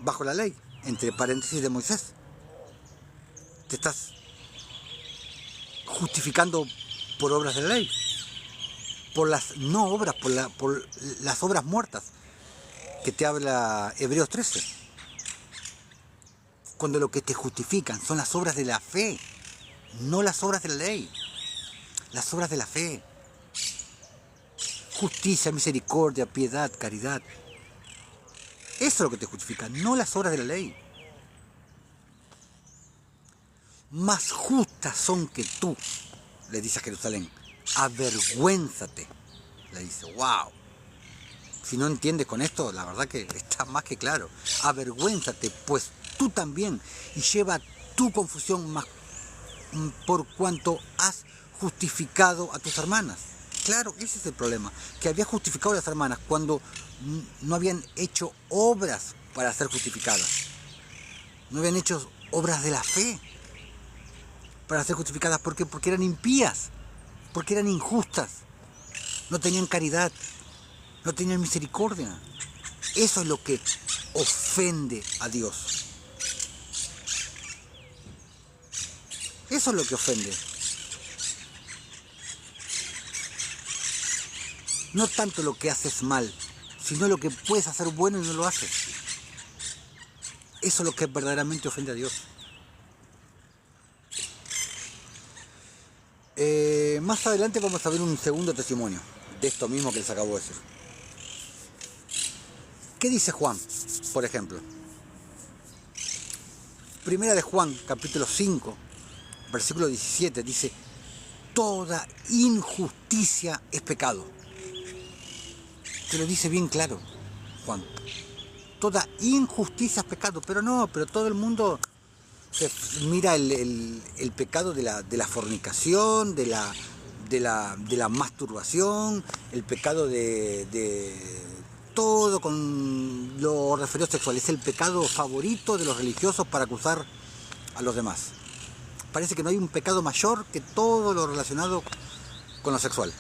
bajo la ley, entre paréntesis de Moisés. Te estás justificando por obras de la ley, por las no obras, por las obras muertas que te habla Hebreos 13. Cuando lo que te justifican son las obras de la fe, no las obras de la ley, las obras de la fe. Justicia, misericordia, piedad, caridad. Eso es lo que te justifica, no las obras de la ley. Más justas son que tú, le dice a Jerusalén. Avergüénzate, le dice. ¡Wow! Si no entiendes con esto, la verdad que está más que claro. Avergüénzate, pues tú también, y lleva tu confusión más por cuanto has justificado a tus hermanas. Claro, ese es el problema, que había justificado a las hermanas cuando no habían hecho obras para ser justificadas. No habían hecho obras de la fe para ser justificadas. ¿Por qué? Porque eran impías, porque eran injustas, no tenían caridad, no tenían misericordia. Eso es lo que ofende a Dios. Eso es lo que ofende. No tanto lo que haces mal, sino lo que puedes hacer bueno y no lo haces. Eso es lo que verdaderamente ofende a Dios. Más adelante vamos a ver un segundo testimonio de esto mismo que les acabo de decir. ¿Qué dice Juan, por ejemplo? Primera de Juan, capítulo 5, versículo 17, dice: toda injusticia es pecado. Te lo dice bien claro, Juan. Toda injusticia es pecado, pero no, pero todo el mundo mira el pecado de la fornicación, de la masturbación, el pecado de todo con lo referido sexual. Es el pecado favorito de los religiosos para acusar a los demás. Parece que no hay un pecado mayor que todo lo relacionado con lo sexual.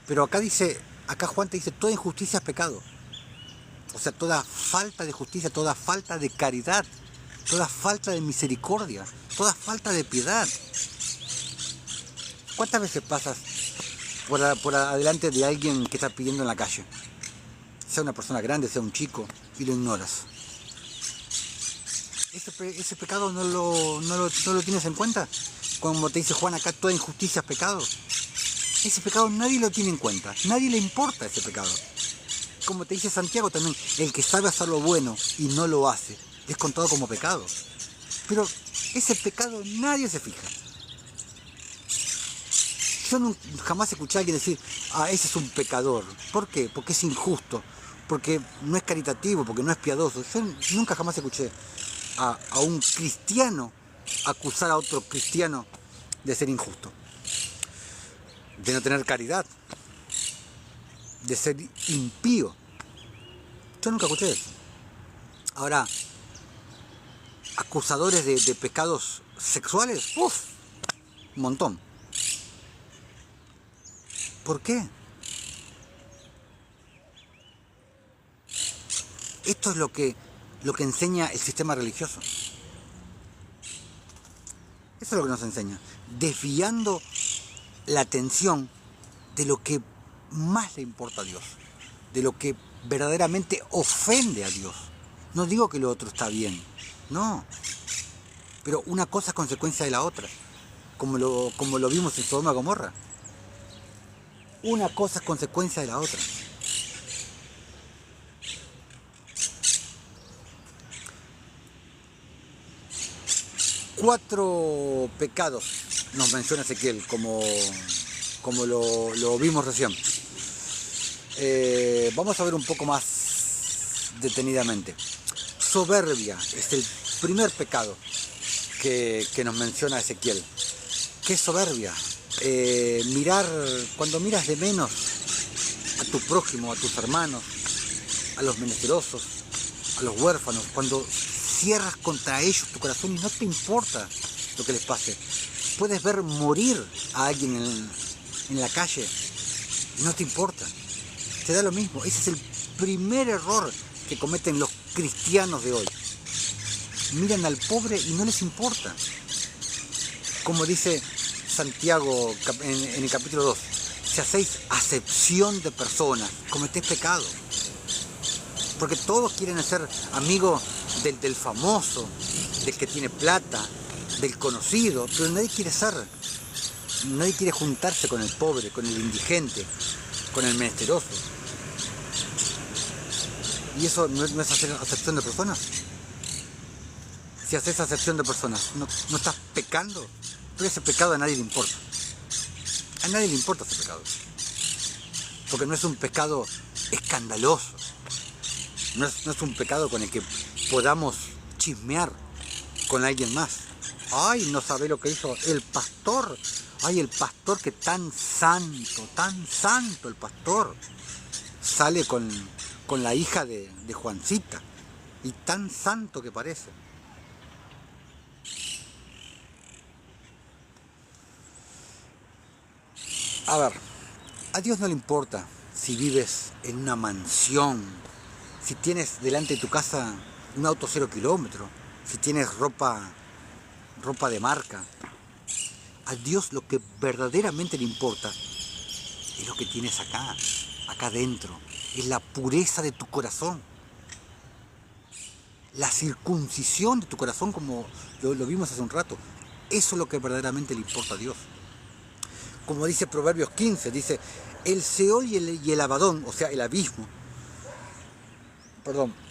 Pero acá Juan te dice, toda injusticia es pecado. O sea, toda falta de justicia, toda falta de caridad, toda falta de misericordia, toda falta de piedad. ¿Cuántas veces pasas por adelante de alguien que está pidiendo en la calle? Sea una persona grande, sea un chico, y lo ignoras. Ese pecado no lo tienes en cuenta. Como te dice Juan acá, toda injusticia es pecado. Ese pecado nadie lo tiene en cuenta, nadie le importa ese pecado. Como te dice Santiago también, el que sabe hacer lo bueno y no lo hace, es contado como pecado. Pero ese pecado nadie se fija. Yo jamás escuché a alguien decir, ese es un pecador. ¿Por qué? Porque es injusto, porque no es caritativo, porque no es piadoso. Yo nunca jamás escuché a un cristiano acusar a otro cristiano de ser injusto, de no tener caridad, de ser impío. Yo nunca escuché eso. Ahora, acusadores de pecados sexuales, un montón. ¿Por qué? Esto es lo que enseña el sistema religioso. Eso es lo que nos enseña. Desviando la atención de lo que más le importa a Dios. De lo que verdaderamente ofende a Dios. No digo que lo otro está bien. No. Pero una cosa es consecuencia de la otra. Como lo vimos en Sodoma y Gomorra. Una cosa es consecuencia de la otra. Cuatro pecados nos menciona Ezequiel, como lo vimos recién. Vamos a ver un poco más detenidamente. Soberbia es el primer pecado que nos menciona Ezequiel. ¿Qué es soberbia? Cuando miras de menos a tu prójimo, a tus hermanos, a los menesterosos, a los huérfanos, cuando cierras contra ellos tu corazón y no te importa lo que les pase. Puedes ver morir a alguien en la calle y no te importa. Te da lo mismo. Ese es el primer error que cometen los cristianos de hoy. Miran al pobre y no les importa. Como dice Santiago en el capítulo 2, si hacéis acepción de personas, cometéis pecado. Porque todos quieren ser amigos del famoso, del que tiene plata, del conocido, pero nadie quiere juntarse con el pobre, con el indigente, con el menesteroso. ¿Y eso no es hacer acepción de personas? Si haces acepción de personas, ¿no estás pecando? Pero ese pecado a nadie le importa. A nadie le importa ese pecado. Porque no es un pecado escandaloso. No es un pecado con el que podamos chismear con alguien más. Ay, no sabe lo que hizo el pastor. Ay, el pastor que tan santo el pastor. Sale con la hija de Juancita. Y tan santo que parece. A ver, a Dios no le importa si vives en una mansión, si tienes delante de tu casa un auto 0 kilómetros, si tienes ropa de marca. A Dios lo que verdaderamente le importa es lo que tienes acá adentro. Es la pureza de tu corazón. La circuncisión de tu corazón, como lo vimos hace un rato. Eso es lo que verdaderamente le importa a Dios. Como dice Proverbios 15, dice, el Seol y el Abadón, o sea, el abismo,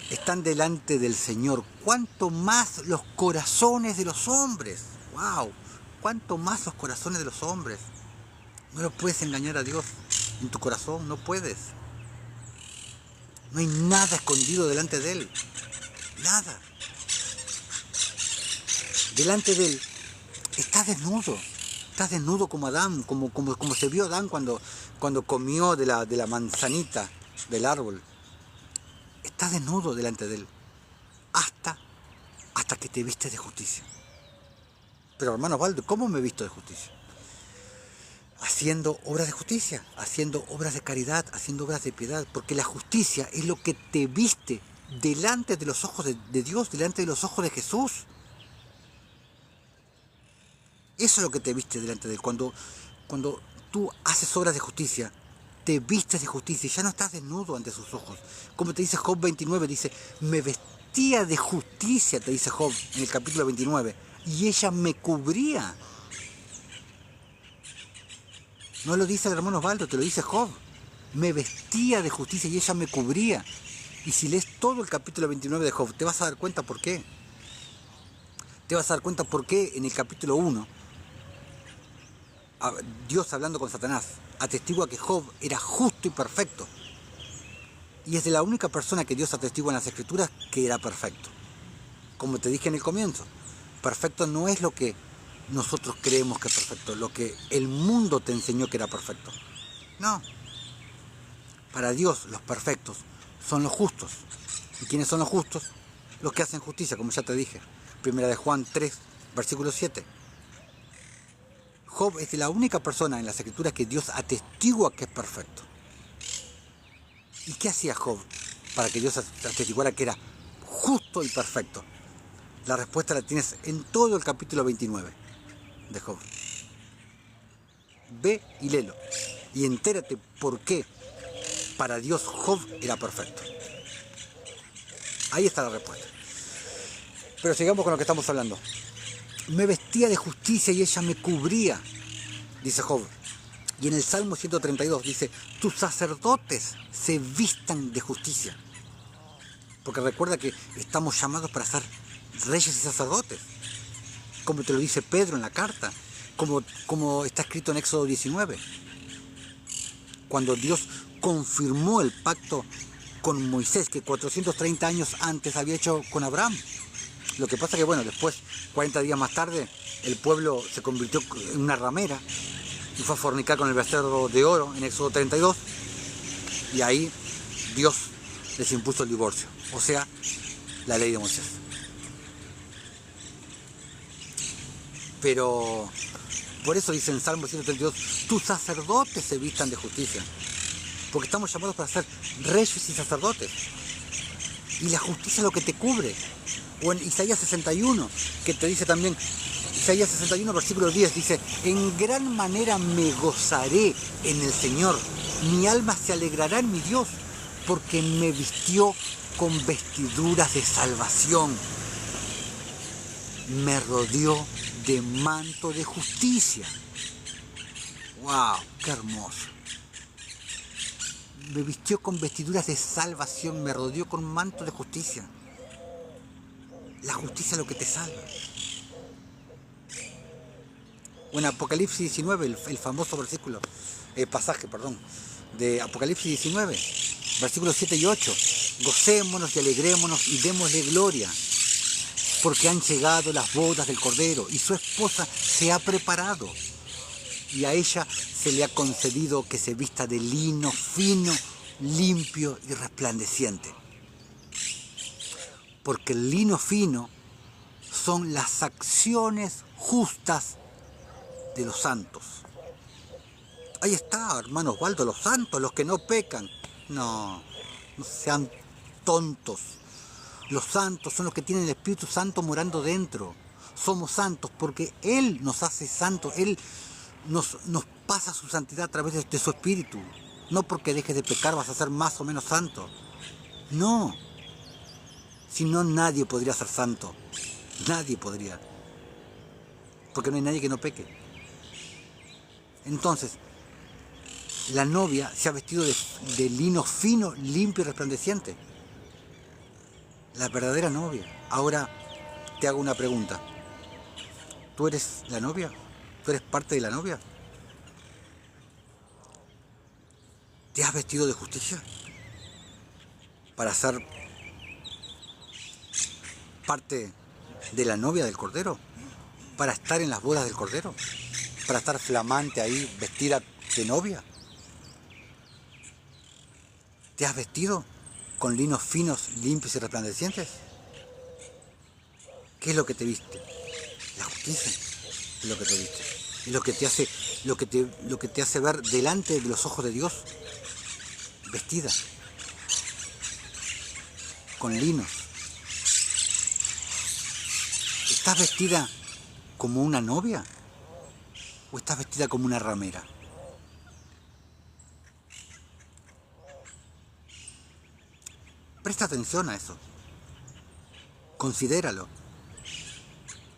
están delante del Señor. ¿Cuánto más los corazones de los hombres? ¡Wow! ¿Cuánto más los corazones de los hombres? No lo puedes engañar a Dios en tu corazón, no puedes. No hay nada escondido delante de Él. Nada. Delante de Él estás desnudo. Estás desnudo como Adán, como se vio Adán cuando comió de la manzanita del árbol. Estás desnudo delante de Él. Hasta que te vistes de justicia. Pero hermano Osvaldo, ¿cómo me he visto de justicia? Haciendo obras de justicia, haciendo obras de caridad, haciendo obras de piedad. Porque la justicia es lo que te viste delante de los ojos de Dios, delante de los ojos de Jesús. Eso es lo que te viste delante de Él. Cuando tú haces obras de justicia, te vistes de justicia y ya no estás desnudo ante sus ojos. Como te dice Job 29, dice, me vestía de justicia, te dice Job en el capítulo 29, y ella me cubría. No lo dice el hermano Osvaldo, te lo dice Job. Me vestía de justicia y ella me cubría. Y si lees todo el capítulo 29 de Job, te vas a dar cuenta por qué. Te vas a dar cuenta por qué en el capítulo 1, Dios hablando con Satanás, atestigua que Job era justo y perfecto. Y es de la única persona que Dios atestigua en las Escrituras que era perfecto. Como te dije en el comienzo, perfecto no es lo que nosotros creemos que es perfecto, lo que el mundo te enseñó que era perfecto. No. Para Dios los perfectos son los justos. ¿Y quiénes son los justos? Los que hacen justicia, como ya te dije. Primera de Juan 3, versículo 7. Job es la única persona en las Escrituras que Dios atestigua que es perfecto. ¿Y qué hacía Job? para que Dios atestiguara que era justo y perfecto? La respuesta la tienes en todo el capítulo 29 de Job. Ve y léelo y entérate por qué para Dios Job era perfecto. Ahí está la respuesta. Pero sigamos con lo que estamos hablando. Me vestía de justicia y ella me cubría, dice Job. Y en el Salmo 132 dice, tus sacerdotes se vistan de justicia. Porque recuerda que estamos llamados para ser reyes y sacerdotes, como te lo dice Pedro en la carta, como está escrito en Éxodo 19, cuando Dios confirmó el pacto con Moisés que 430 años antes había hecho con Abraham. Lo que pasa que, bueno, después, 40 días más tarde, el pueblo se convirtió en una ramera y fue a fornicar con el becerro de oro en Éxodo 32, y ahí Dios les impuso el divorcio, o sea, la ley de Moisés. Pero por eso dice en Salmo 132, tus sacerdotes se vistan de justicia, porque estamos llamados para ser reyes y sacerdotes, y la justicia es lo que te cubre. O en Isaías 61, que te dice también, Isaías 61, versículo 10, dice, en gran manera me gozaré en el Señor, mi alma se alegrará en mi Dios, porque me vistió con vestiduras de salvación, me rodeó de manto de justicia. ¡Wow! ¡Qué hermoso! Me vistió con vestiduras de salvación, me rodeó con manto de justicia. La justicia es lo que te salva. O en Apocalipsis 19, el famoso pasaje de Apocalipsis 19, versículos 7 y 8. Gocémonos y alegrémonos y démosle gloria, porque han llegado las bodas del Cordero y su esposa se ha preparado. Y a ella se le ha concedido que se vista de lino fino, limpio y resplandeciente. Porque el lino fino son las acciones justas de los santos. Ahí está, hermano Osvaldo, los santos, los que no pecan. No sean tontos. Los santos son los que tienen el Espíritu Santo morando dentro. Somos santos porque Él nos hace santos. Él nos pasa su santidad a través de su Espíritu. No porque dejes de pecar vas a ser más o menos santo. No. Si no, nadie podría ser santo. Nadie podría. Porque no hay nadie que no peque. Entonces, la novia se ha vestido de lino fino, limpio y resplandeciente. La verdadera novia. Ahora te hago una pregunta. ¿Tú eres la novia? ¿Tú eres parte de la novia? ¿Te has vestido de justicia? Para ser parte de la novia del Cordero, para estar en las bodas del Cordero, para estar flamante ahí, vestida de novia. ¿Te has vestido con linos finos, limpios y resplandecientes? ¿Qué es lo que te viste? La justicia es lo que te viste, es lo que te hace, lo que te hace ver delante de los ojos de Dios, vestida con linos. ¿Estás vestida como una novia o estás vestida como una ramera? Presta atención a eso. Considéralo.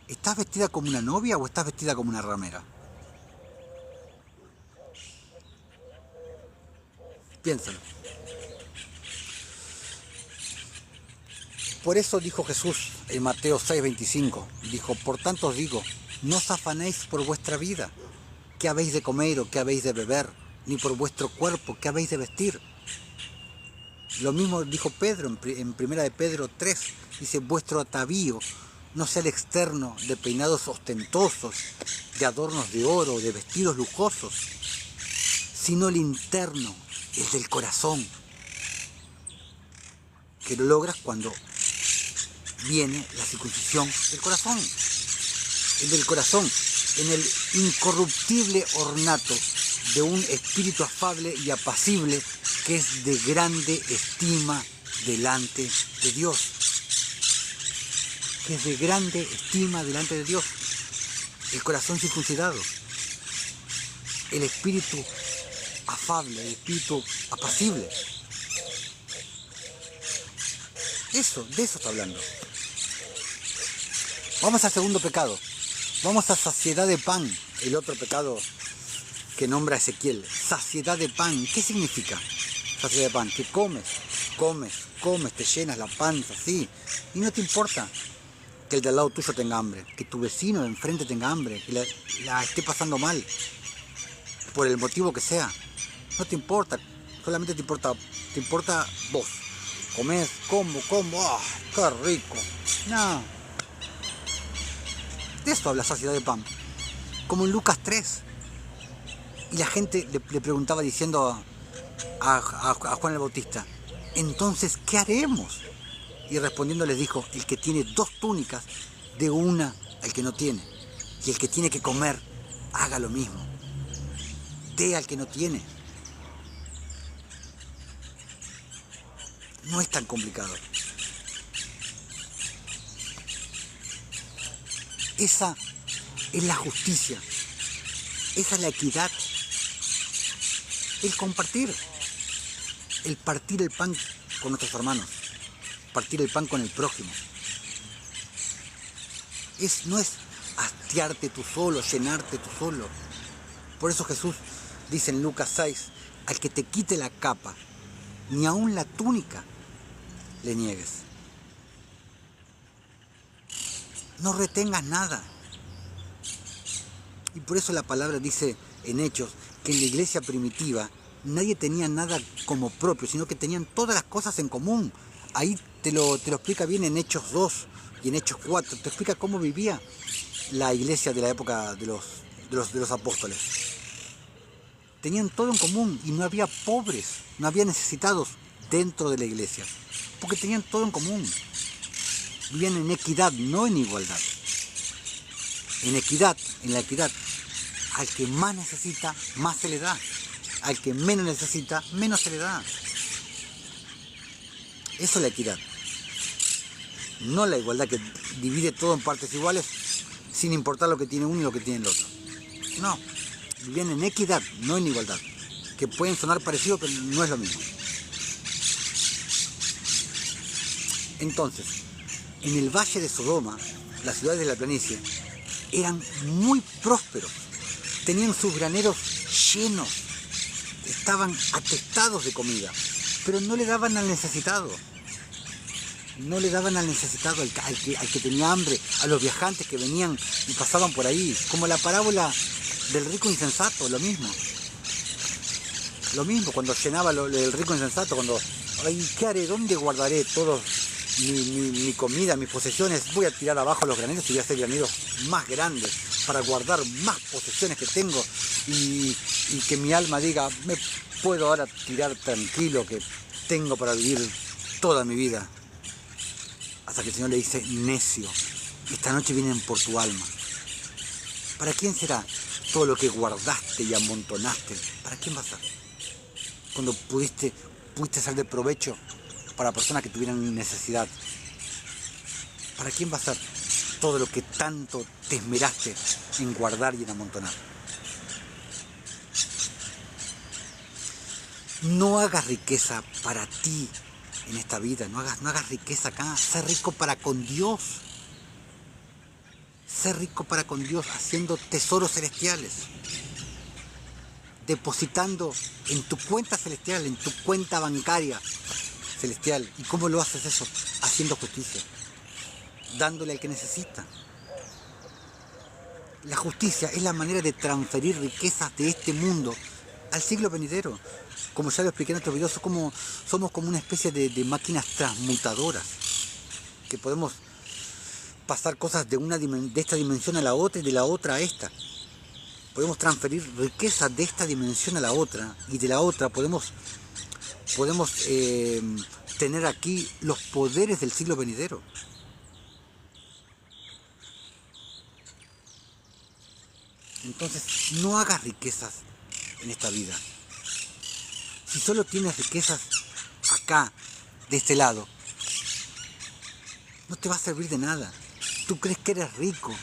¿Estás vestida como una novia o estás vestida como una ramera? Piénsalo. Por eso dijo Jesús en Mateo 6:25, dijo, por tanto os digo, no os afanéis por vuestra vida, qué habéis de comer o qué habéis de beber, ni por vuestro cuerpo, qué habéis de vestir. Lo mismo dijo Pedro en primera de Pedro 3, dice, vuestro atavío no sea el externo de peinados ostentosos, de adornos de oro, de vestidos lujosos, sino el interno, el del corazón, que lo logras cuando viene la circuncisión del corazón, el del corazón, en el incorruptible ornato de un espíritu afable y apacible que es de grande estima delante de Dios, que es de grande estima delante de Dios, el corazón circuncidado, el espíritu afable, el espíritu apacible. De eso está hablando. Vamos al segundo pecado. Vamos a saciedad de pan, el otro pecado que nombra Ezequiel. Saciedad de pan. ¿Qué significa saciedad de pan? Que comes, te llenas la panza, sí. Y no te importa que el de al lado tuyo tenga hambre, que tu vecino de enfrente tenga hambre, que la esté pasando mal, por el motivo que sea. No te importa, solamente te importa vos. Comés, como, ¡ah, qué rico! No. De eso habla saciedad de pan. Como en Lucas 3. Y la gente le preguntaba diciendo a Juan el Bautista, entonces, ¿qué haremos? Y respondiendo les dijo, el que tiene 2 túnicas, dé una al que no tiene. Y el que tiene que comer, haga lo mismo. Dé al que no tiene. No es tan complicado. Esa es la justicia. Esa es la equidad. El compartir. El partir el pan con nuestros hermanos. Partir el pan con el prójimo. No es hastiarte tú solo, llenarte tú solo. Por eso Jesús dice en Lucas 6, al que te quite la capa, ni aun la túnica le niegues. No retengas nada. Y por eso la palabra dice en Hechos que en la iglesia primitiva nadie tenía nada como propio, sino que tenían todas las cosas en común. Ahí te lo explica bien en Hechos 2 y en Hechos 4. Te explica cómo vivía la iglesia de la época de los apóstoles. Tenían todo en común y no había pobres, no había necesitados dentro de la iglesia, porque tenían todo en común. Vivían en equidad, no en igualdad. En equidad, en la equidad, al que más necesita, más se le da. Al que menos necesita, menos se le da. Eso es la equidad. No la igualdad que divide todo en partes iguales sin importar lo que tiene uno y lo que tiene el otro. No, viven en equidad, no en igualdad. Que pueden sonar parecidos, pero no es lo mismo. Entonces, en el valle de Sodoma, las ciudades de la planicie, eran muy prósperos. Tenían sus graneros llenos. Estaban atestados de comida, pero no le daban al necesitado. No le daban al necesitado, al que tenía hambre, a los viajantes que venían y pasaban por ahí. Como la parábola del rico insensato, lo mismo. Lo mismo, cuando llenaba el rico insensato, cuando, ay, ¿qué haré? ¿Dónde guardaré todo mi comida, mis posesiones? Voy a tirar abajo los graneros y voy a hacer graneros más grandes para guardar más posesiones que tengo y que mi alma diga, me puedo ahora tirar tranquilo que tengo para vivir toda mi vida. Hasta que el Señor le dice, necio, esta noche vienen por tu alma. ¿Para quién será todo lo que guardaste y amontonaste? ¿Para quién va a ser? Cuando pudiste ser de provecho para personas que tuvieran necesidad. ¿Para quién va a ser todo lo que tanto te esmeraste en guardar y en amontonar? No hagas riqueza para ti en esta vida, no hagas riqueza acá, sé rico para con Dios. Sé rico para con Dios haciendo tesoros celestiales, depositando en tu cuenta celestial, en tu cuenta bancaria celestial. ¿Y cómo lo haces eso? Haciendo justicia, dándole al que necesita. La justicia es la manera de transferir riquezas de este mundo al siglo venidero. Como ya lo expliqué en otros videos, somos como una especie de máquinas transmutadoras, que podemos pasar cosas de esta dimensión a la otra y de la otra a esta. Podemos transferir riqueza de esta dimensión a la otra, y de la otra podemos tener aquí los poderes del siglo venidero. Entonces, no hagas riquezas en esta vida. Si solo tienes riquezas acá, de este lado, no te va a servir de nada. Tú crees que eres rico,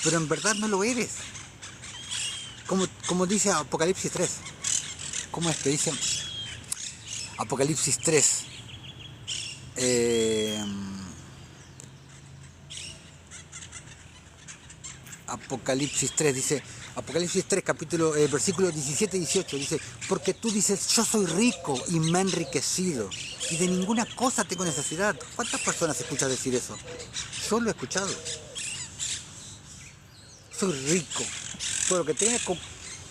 pero en verdad no lo eres. Como dice Apocalipsis 3. ¿Cómo es que dice? Apocalipsis 3. Apocalipsis 3 dice, Apocalipsis 3 capítulo, versículo 17 y 18 dice, porque tú dices, yo soy rico y me he enriquecido y de ninguna cosa tengo necesidad. ¿Cuántas personas escuchas decir eso? Yo lo he escuchado. Soy rico, todo lo que tengo,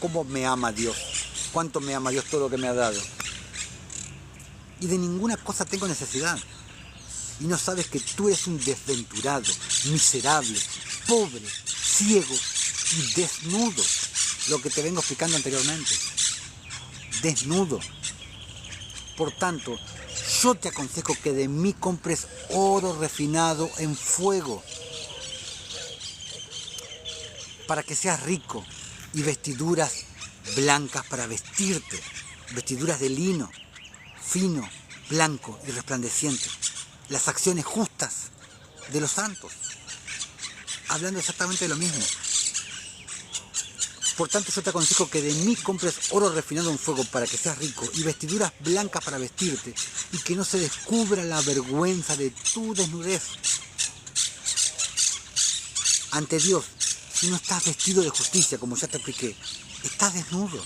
cómo me ama Dios, cuánto me ama Dios todo lo que me ha dado. Y de ninguna cosa tengo necesidad. Y no sabes que tú eres un desventurado, miserable, pobre, ciego y desnudo. Lo que te vengo explicando anteriormente. Desnudo. Por tanto, yo te aconsejo que de mí compres oro refinado en fuego, para que seas rico, y vestiduras blancas para vestirte, vestiduras de lino, fino, blanco y resplandeciente. Las acciones justas de los santos, hablando exactamente de lo mismo. Por tanto, yo te aconsejo que de mí compres oro refinado en fuego para que seas rico y vestiduras blancas para vestirte y que no se descubra la vergüenza de tu desnudez ante Dios. Si no estás vestido de justicia, como ya te expliqué, estás desnudo.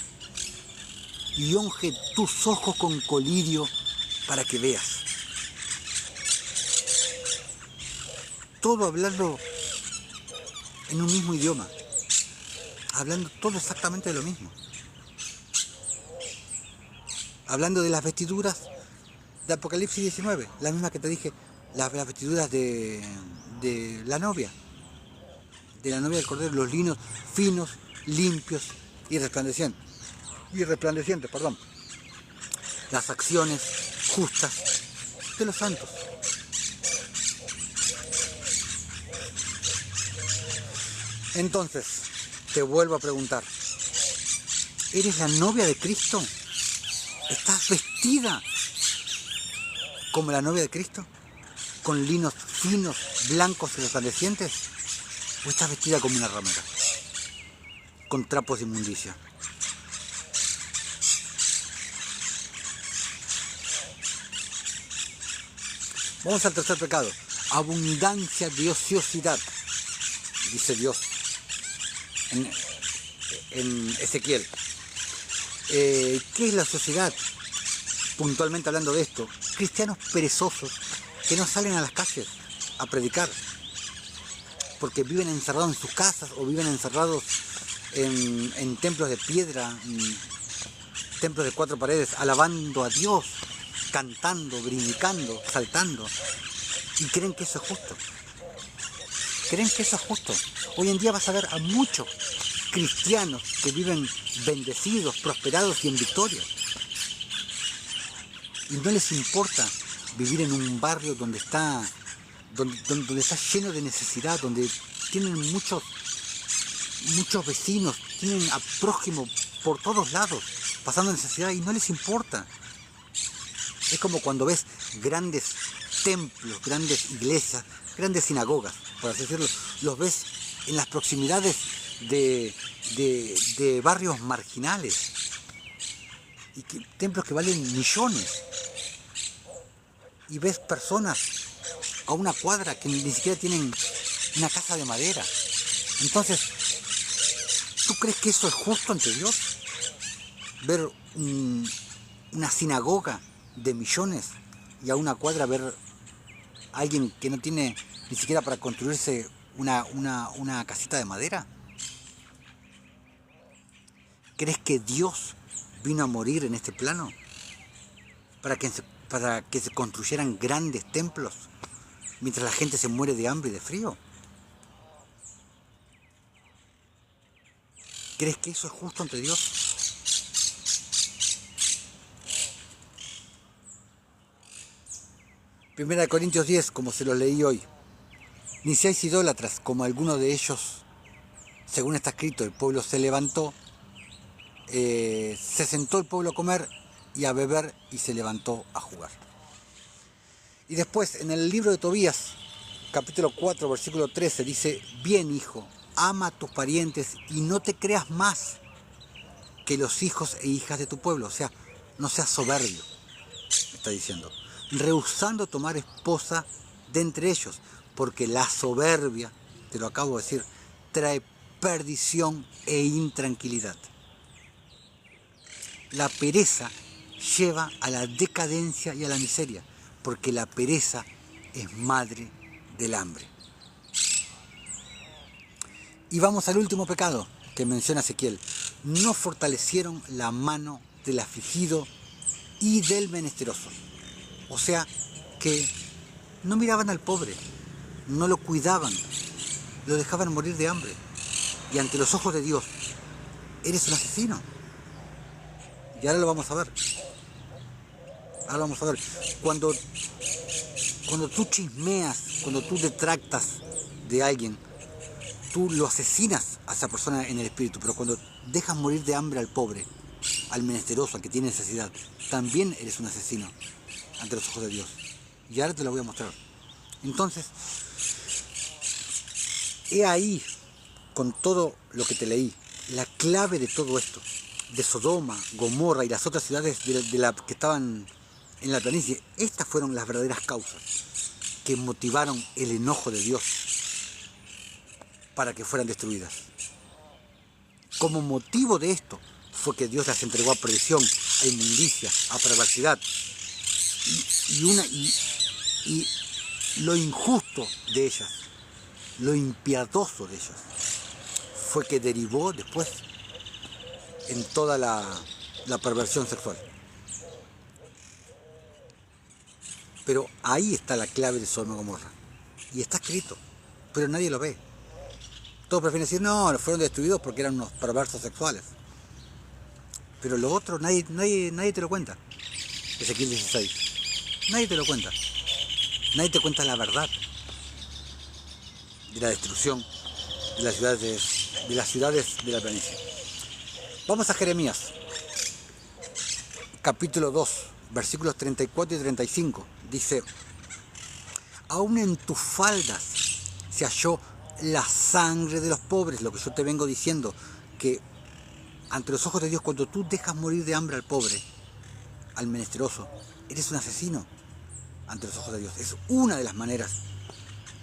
Y unge tus ojos con colirio para que veas. Todo hablando en un mismo idioma. Hablando todo exactamente de lo mismo. Hablando de las vestiduras de Apocalipsis 19. La misma que te dije, las vestiduras de la novia. De la novia del Cordero, los linos finos, limpios y resplandecientes. Las acciones justas de los santos. Entonces, te vuelvo a preguntar, ¿eres la novia de Cristo? ¿Estás vestida como la novia de Cristo? ¿Con linos finos, blancos y resplandecientes? ¿O estás vestida como una ramera? Con trapos de inmundicia. Vamos al tercer pecado. Abundancia de ociosidad, dice Dios en Ezequiel. ¿Qué es la ociosidad? Puntualmente hablando de esto, cristianos perezosos que no salen a las calles a predicar porque viven encerrados en sus casas o viven encerrados en templos de piedra, en templos de 4 paredes, alabando a Dios, cantando, brincando, saltando, y creen que eso es justo. Creen que eso es justo. Hoy en día vas a ver a muchos cristianos que viven bendecidos, prosperados y en victoria. Y no les importa vivir en un barrio donde está lleno de necesidad, donde tienen muchos vecinos, tienen a prójimo por todos lados, pasando necesidad y no les importa. Es como cuando ves grandes templos, grandes iglesias, grandes sinagogas, por así decirlo, los ves en las proximidades de barrios marginales, y templos que valen millones, y ves personas a una cuadra que ni siquiera tienen una casa de madera. Entonces, ¿tú crees que eso es justo ante Dios? Ver una sinagoga de millones y a una cuadra ver a alguien que no tiene ni siquiera para construirse una casita de madera. ¿Crees que Dios vino a morir en este plano para que se construyeran grandes templos mientras la gente se muere de hambre y de frío? ¿Crees que eso es justo ante Dios? Primera de Corintios 10, como se los leí hoy. Ni seáis idólatras, como algunos de ellos, según está escrito, el pueblo se levantó, se sentó el pueblo a comer y a beber y se levantó a jugar. Y después, en el libro de Tobías, capítulo 4, versículo 13, dice: bien, hijo, ama a tus parientes y no te creas más que los hijos e hijas de tu pueblo. O sea, no seas soberbio, está diciendo, rehusando tomar esposa de entre ellos, porque la soberbia, te lo acabo de decir, trae perdición e intranquilidad. La pereza lleva a la decadencia y a la miseria, porque la pereza es madre del hambre. Y vamos al último pecado que menciona Ezequiel: no fortalecieron la mano del afligido y del menesteroso. O sea, que no miraban al pobre, no lo cuidaban, lo dejaban morir de hambre. Y ante los ojos de Dios, eres un asesino. Y ahora lo vamos a ver. Ahora lo vamos a ver. Cuando tú chismeas, cuando tú detractas de alguien, tú lo asesinas a esa persona en el espíritu. Pero cuando dejas morir de hambre al pobre, al menesteroso, al que tiene necesidad, también eres un asesino ante los ojos de Dios. Y ahora te lo voy a mostrar. Entonces, he ahí, con todo lo que te leí, la clave de todo esto, de Sodoma, Gomorra y las otras ciudades que estaban en la planicie. Estas fueron las verdaderas causas que motivaron el enojo de Dios para que fueran destruidas. Como motivo de esto fue que Dios las entregó a perdición, a inmundicia, a perversidad. Y lo injusto de ellas, lo impiadoso de ellas, fue que derivó después en toda la perversión sexual. Pero ahí está la clave de Sodoma y Gomorra. Y está escrito, pero nadie lo ve. Todos prefieren decir: no, fueron destruidos porque eran unos perversos sexuales. Pero lo otro, nadie te lo cuenta. Ezequiel 16. Nadie te lo cuenta. Nadie te cuenta la verdad de la destrucción de las ciudades de la planicie. Vamos a Jeremías, capítulo 2, versículos 34 y 35. Dice: aún en tus faldas se halló la sangre de los pobres. Lo que yo te vengo diciendo, que ante los ojos de Dios, cuando tú dejas morir de hambre al pobre, al menesteroso, eres un asesino ante los ojos de Dios. Es una de las maneras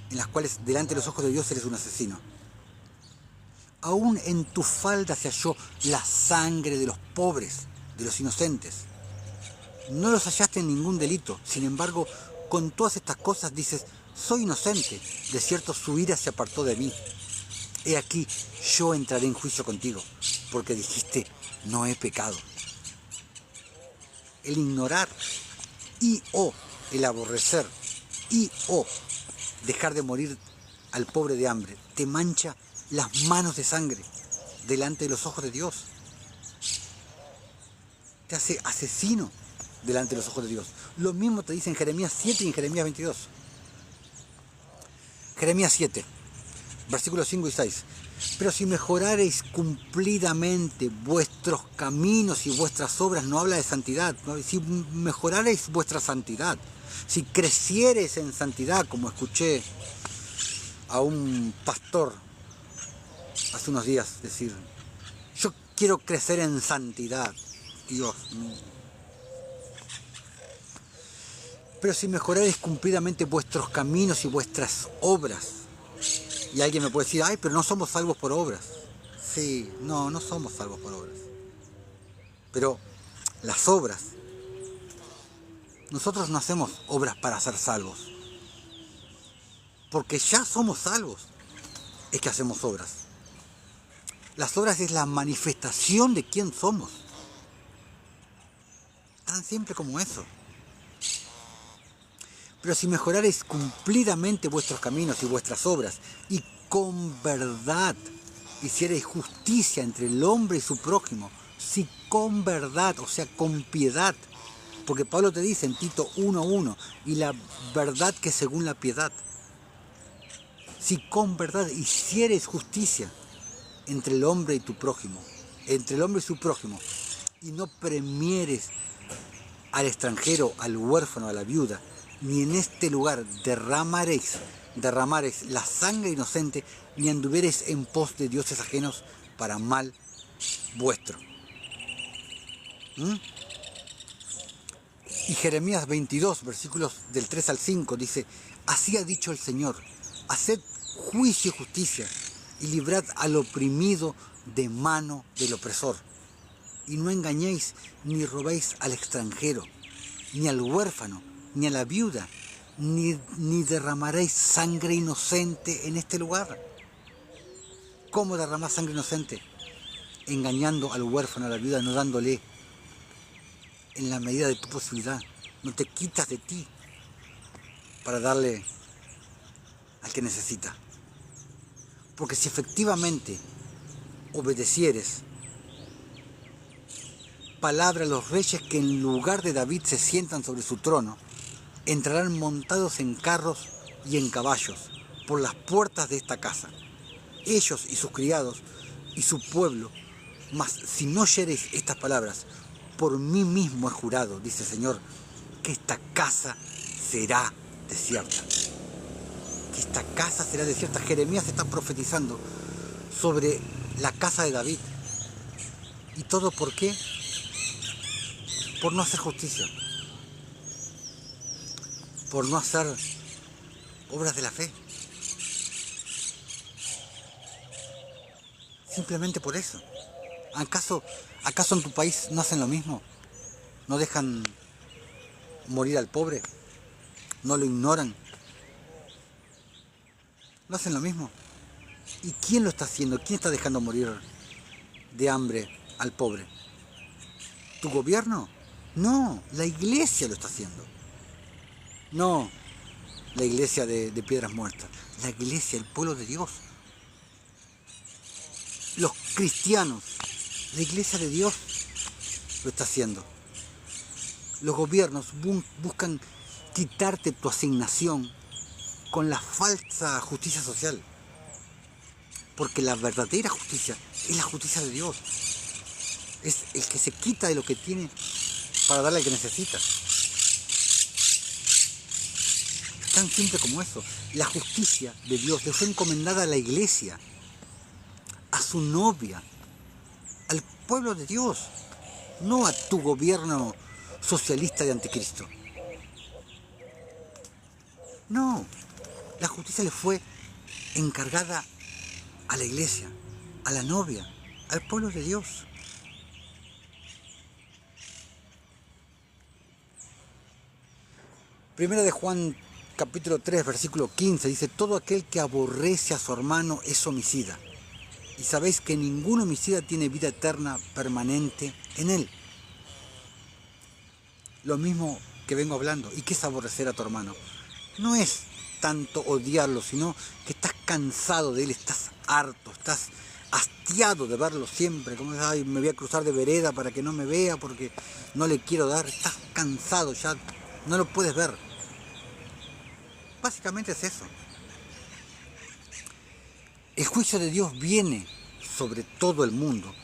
en las cuales delante de los ojos de Dios eres un asesino. Aún en tu falda se halló la sangre de los pobres, de los inocentes. No los hallaste en ningún delito. Sin embargo, con todas estas cosas dices: soy inocente, de cierto su ira se apartó de mí. He aquí, yo entraré en juicio contigo, porque dijiste: no he pecado. El ignorar y o el aborrecer y o dejar de morir al pobre de hambre te mancha las manos de sangre delante de los ojos de Dios. Te hace asesino delante de los ojos de Dios. Lo mismo te dice en Jeremías 7 y en Jeremías 22. Jeremías 7, versículos 5 y 6. Pero si mejorareis cumplidamente vuestros caminos y vuestras obras, no habla de santidad, ¿no? Si mejorareis vuestra santidad, si creciereis en santidad, como escuché a un pastor hace unos días decir: yo quiero crecer en santidad. Dios mío. Pero si mejorareis cumplidamente vuestros caminos y vuestras obras. Y alguien me puede decir: ay, pero no somos salvos por obras. Sí, no somos salvos por obras. Pero las obras, nosotros no hacemos obras para ser salvos. Porque ya somos salvos, es que hacemos obras. Las obras es la manifestación de quién somos. Tan simple como eso. Pero si mejorareis cumplidamente vuestros caminos y vuestras obras, y con verdad hiciereis justicia entre el hombre y su prójimo, si con verdad, o sea, con piedad, porque Pablo te dice en Tito 1:1, y la verdad que según la piedad, si con verdad hiciereis justicia entre el hombre y tu prójimo, entre el hombre y su prójimo, y no premieres al extranjero, al huérfano, a la viuda, ni en este lugar derramaréis la sangre inocente, ni anduviereis en pos de dioses ajenos para mal vuestro. Y Jeremías 22, versículos del 3 al 5, dice: así ha dicho el Señor, haced juicio y justicia, y librad al oprimido de mano del opresor. Y no engañéis ni robéis al extranjero, ni al huérfano, ni a la viuda, ni derramaréis sangre inocente en este lugar. ¿Cómo derramar sangre inocente? Engañando al huérfano, a la viuda, no dándole en la medida de tu posibilidad. No te quitas de ti para darle al que necesita. Porque si efectivamente obedecieres palabra a los reyes que en lugar de David se sientan sobre su trono, entrarán montados en carros y en caballos por las puertas de esta casa, ellos y sus criados y su pueblo. Mas si no oyereis estas palabras, por mí mismo he jurado, dice el Señor, que esta casa será desierta. Que esta casa será desierta. Jeremías está profetizando sobre la casa de David. ¿Y todo por qué? Por no hacer justicia. Por no hacer obras de la fe. Simplemente por eso. ¿Acaso en tu país no hacen lo mismo? ¿No dejan morir al pobre? ¿No lo ignoran? ¿No hacen lo mismo? ¿Y quién lo está haciendo? ¿Quién está dejando morir de hambre al pobre? ¿Tu gobierno? No, la iglesia lo está haciendo. No, la iglesia de piedras muertas. La iglesia, el pueblo de Dios. Los cristianos, la iglesia de Dios lo está haciendo. Los gobiernos buscan quitarte tu asignación con la falsa justicia social. Porque la verdadera justicia es la justicia de Dios. Es el que se quita de lo que tiene para darle al que necesita. Es tan simple como eso. La justicia de Dios le fue encomendada a la iglesia, a su novia, al pueblo de Dios, no a tu gobierno socialista de anticristo. No, la justicia le fue encargada a la iglesia, a la novia, al pueblo de Dios. Primera de Juan, capítulo 3, versículo 15, dice: todo aquel que aborrece a su hermano es homicida. Y sabéis que ningún homicida tiene vida eterna permanente en él. Lo mismo que vengo hablando. ¿Y qué es aborrecer a tu hermano? No es tanto odiarlo, sino que estás cansado de él, estás harto, estás hastiado de verlo siempre. Como ay, me voy a cruzar de vereda para que no me vea porque no le quiero dar. Estás cansado, ya no lo puedes ver. Básicamente es eso. El juicio de Dios viene sobre todo el mundo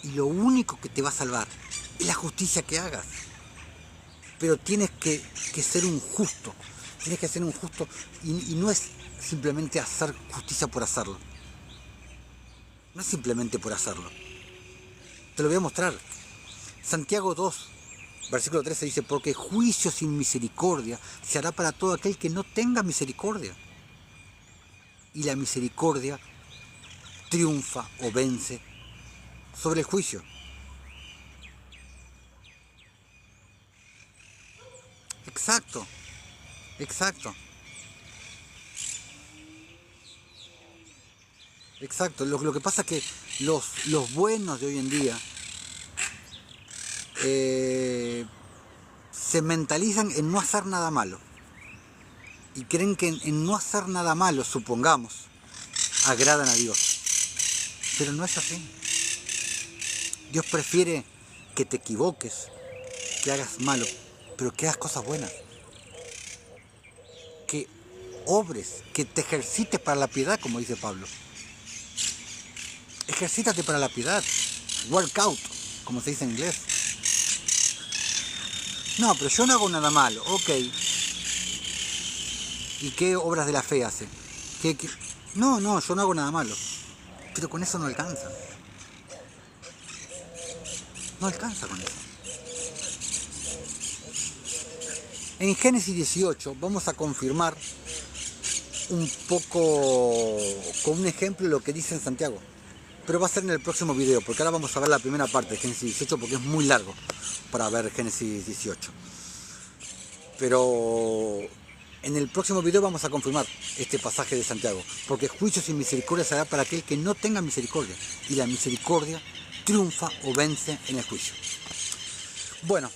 y lo único que te va a salvar es la justicia que hagas. Pero tienes que ser un justo. Tienes que ser un justo y no es simplemente hacer justicia por hacerlo. No es simplemente por hacerlo. Te lo voy a mostrar. Santiago 2, versículo 13 dice: porque juicio sin misericordia se hará para todo aquel que no tenga misericordia. Y la misericordia triunfa o vence sobre el juicio. Exacto, exacto. Exacto, lo que pasa es que los buenos de hoy en día se mentalizan en no hacer nada malo. Y creen que en no hacer nada malo, supongamos, agradan a Dios. Pero no es así. Dios prefiere que te equivoques, que hagas malo, pero que hagas cosas buenas. Que obres, que te ejercites para la piedad, como dice Pablo. Ejercítate para la piedad. Workout, como se dice en inglés. No, pero yo no hago nada malo. Ok. ¿Y qué obras de la fe hace? ¿Qué? No, yo no hago nada malo. Pero con eso no alcanza. No alcanza con eso. En Génesis 18 vamos a confirmar un poco con un ejemplo lo que dice en Santiago. Pero va a ser en el próximo video, porque ahora vamos a ver la primera parte de Génesis 18 porque es muy largo para ver Génesis 18. Pero en el próximo video vamos a confirmar este pasaje de Santiago, porque juicio sin misericordia será para aquel que no tenga misericordia, y la misericordia triunfa o vence en el juicio. Bueno,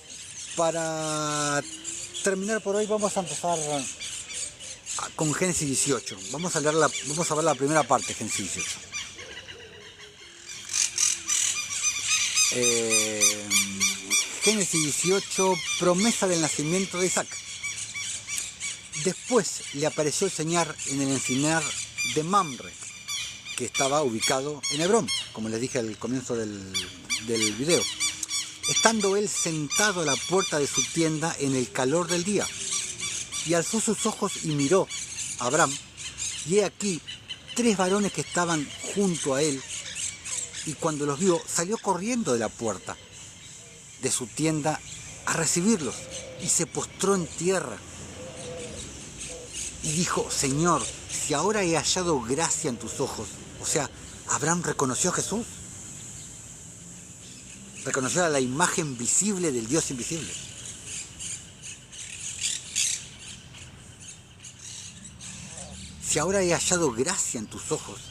para terminar por hoy vamos a empezar con Génesis 18. Vamos a ver la primera parte de Génesis 18. Génesis 18, promesa del nacimiento de Isaac. Después le apareció el Señor en el encinar de Mamre, que estaba ubicado en Hebrón, como les dije al comienzo del video. Estando él sentado a la puerta de su tienda en el calor del día, y alzó sus ojos y miró a Abraham, y he aquí 3 varones que estaban junto a él, y cuando los vio salió corriendo de la puerta de su tienda a recibirlos, y se postró en tierra y dijo: Señor, si ahora he hallado gracia en tus ojos. O sea, Abraham reconoció a Jesús, reconoció a la imagen visible del Dios invisible. Si ahora he hallado gracia en tus ojos,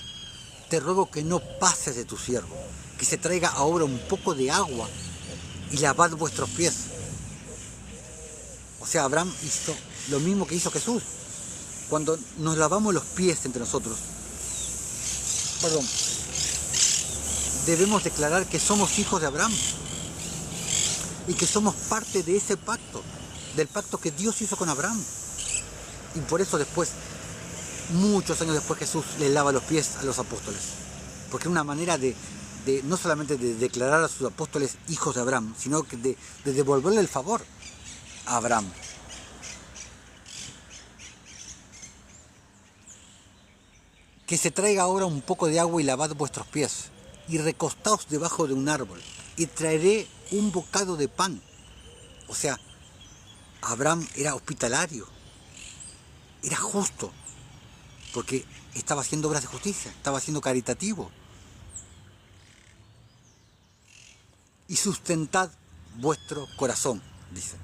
te ruego que no pases de tu siervo, que se traiga ahora un poco de agua y lavad vuestros pies. O sea, Abraham hizo lo mismo que hizo Jesús. Cuando nos lavamos los pies entre nosotros, debemos declarar que somos hijos de Abraham y que somos parte de ese pacto, del pacto que Dios hizo con Abraham. Y por eso después, muchos años después, Jesús le lava los pies a los apóstoles, porque es una manera de no solamente de declarar a sus apóstoles hijos de Abraham, sino que de devolverle el favor a Abraham. Que se traiga ahora un poco de agua y lavad vuestros pies, y recostaos debajo de un árbol, y traeré un bocado de pan. O sea, Abraham era hospitalario, era justo, porque estaba haciendo obras de justicia, estaba siendo caritativo. Y sustentad vuestro corazón, dice.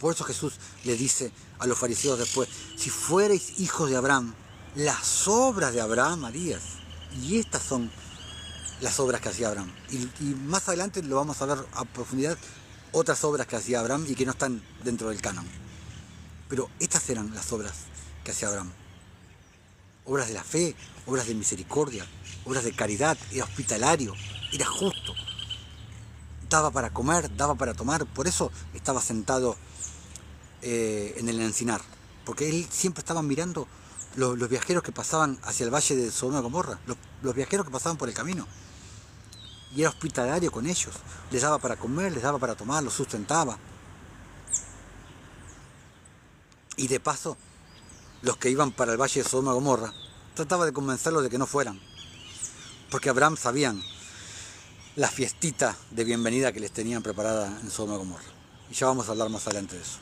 Por eso Jesús le dice a los fariseos después: si fuereis hijos de Abraham, las obras de Abraham harías. Y estas son las obras que hacía Abraham. Y más adelante lo vamos a ver a profundidad, otras obras que hacía Abraham y que no están dentro del canon. Pero estas eran las obras que hacía Abraham. Obras de la fe, obras de misericordia, obras de caridad, era hospitalario, era justo. Daba para comer, daba para tomar, por eso estaba sentado en el encinar. Porque él siempre estaba mirando los viajeros que pasaban hacia el valle de Sodoma y Gomorra, los viajeros que pasaban por el camino. Y era hospitalario con ellos, les daba para comer, les daba para tomar, los sustentaba. Y de paso, los que iban para el valle de Sodoma y Gomorra, trataba de convencerlos de que no fueran. Porque Abraham sabían la fiestita de bienvenida que les tenían preparada en Sodoma y Gomorra. Y ya vamos a hablar más adelante de eso.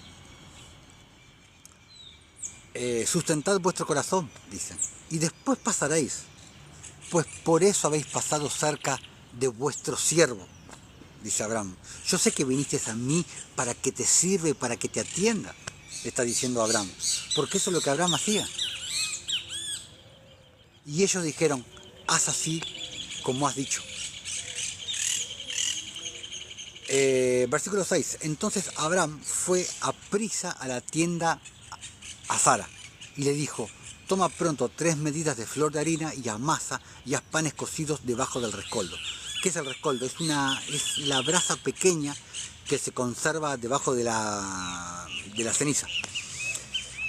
Sustentad vuestro corazón, dicen, y después pasaréis, pues por eso habéis pasado cerca de vuestro siervo, dice Abraham. Yo sé que viniste a mí para que te sirva y para que te atienda, está diciendo Abraham, porque eso es lo que Abraham hacía. Y ellos dijeron: haz así como has dicho. Versículo 6. Entonces Abraham fue aprisa a la tienda a Sara y le dijo: toma pronto 3 medidas de flor de harina y amasa y haz panes cocidos debajo del rescoldo. ¿Qué es el rescoldo? Es la brasa pequeña que se conserva debajo de la ceniza.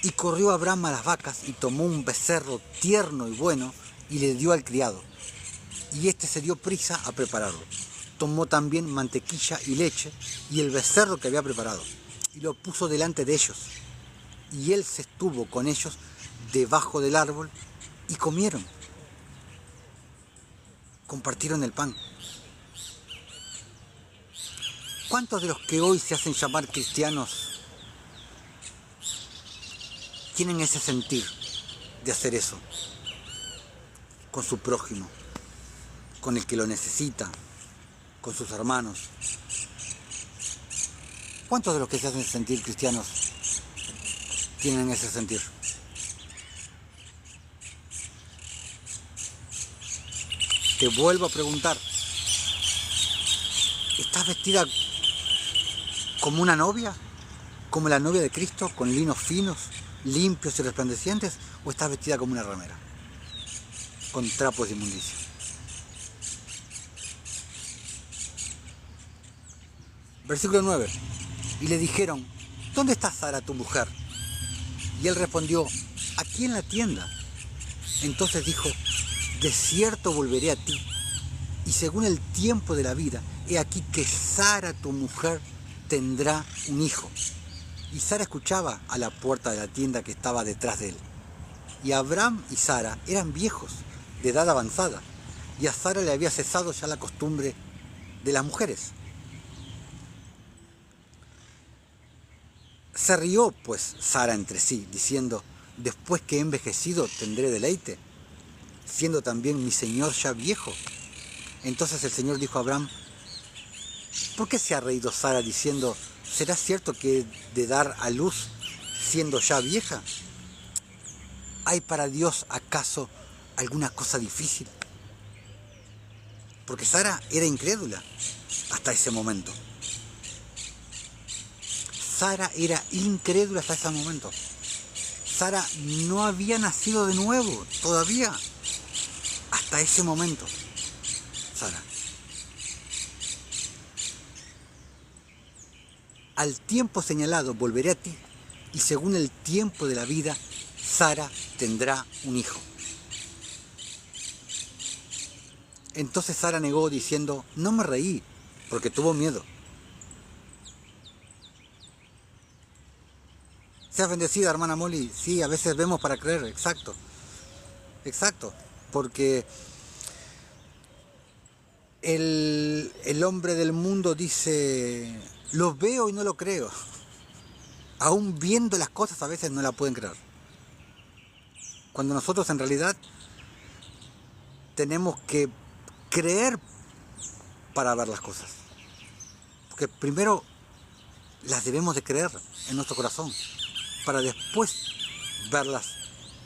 Y corrió Abraham a las vacas y tomó un becerro tierno y bueno y le dio al criado. Y éste se dio prisa a prepararlo. Tomó también mantequilla y leche y el becerro que había preparado y lo puso delante de ellos. Y él se estuvo con ellos debajo del árbol y comieron. Compartieron el pan. ¿Cuántos de los que hoy se hacen llamar cristianos tienen ese sentir de hacer eso con su prójimo, con el que lo necesita, con sus hermanos? ¿Cuántos de los que se hacen sentir cristianos tienen ese sentir? Te vuelvo a preguntar, ¿estás vestida como una novia? ¿Como la novia de Cristo, con linos finos, limpios y resplandecientes? ¿O estás vestida como una ramera, con trapos de inmundicia? Versículo 9. Y le dijeron, ¿dónde está Sara, tu mujer? Y él respondió, aquí en la tienda. Entonces dijo, de cierto volveré a ti, y según el tiempo de la vida, he aquí que Sara, tu mujer, tendrá un hijo. Y Sara escuchaba a la puerta de la tienda que estaba detrás de él. Y Abraham y Sara eran viejos, de edad avanzada, y a Sara le había cesado ya la costumbre de las mujeres. Se rió pues Sara entre sí, diciendo, después que he envejecido tendré deleite, siendo también mi señor ya viejo. Entonces el Señor dijo a Abraham, ¿por qué se ha reído Sara diciendo, ¿será cierto que he de dar a luz siendo ya vieja? ¿Hay para Dios acaso alguna cosa difícil? Porque Sara era incrédula hasta ese momento. Sara era incrédula hasta ese momento. Sara no había nacido de nuevo todavía. Hasta ese momento. Sara. Al tiempo señalado volveré a ti, y según el tiempo de la vida, Sara tendrá un hijo. Entonces Sara negó diciendo, no me reí, porque tuvo miedo. Seas bendecida, hermana Molly. Sí, a veces vemos para creer, exacto. Exacto, porque el hombre del mundo dice, lo veo y no lo creo. Aún viendo las cosas a veces no la pueden creer. Cuando nosotros en realidad tenemos que creer para ver las cosas. Porque primero las debemos de creer en nuestro corazón, para después verlas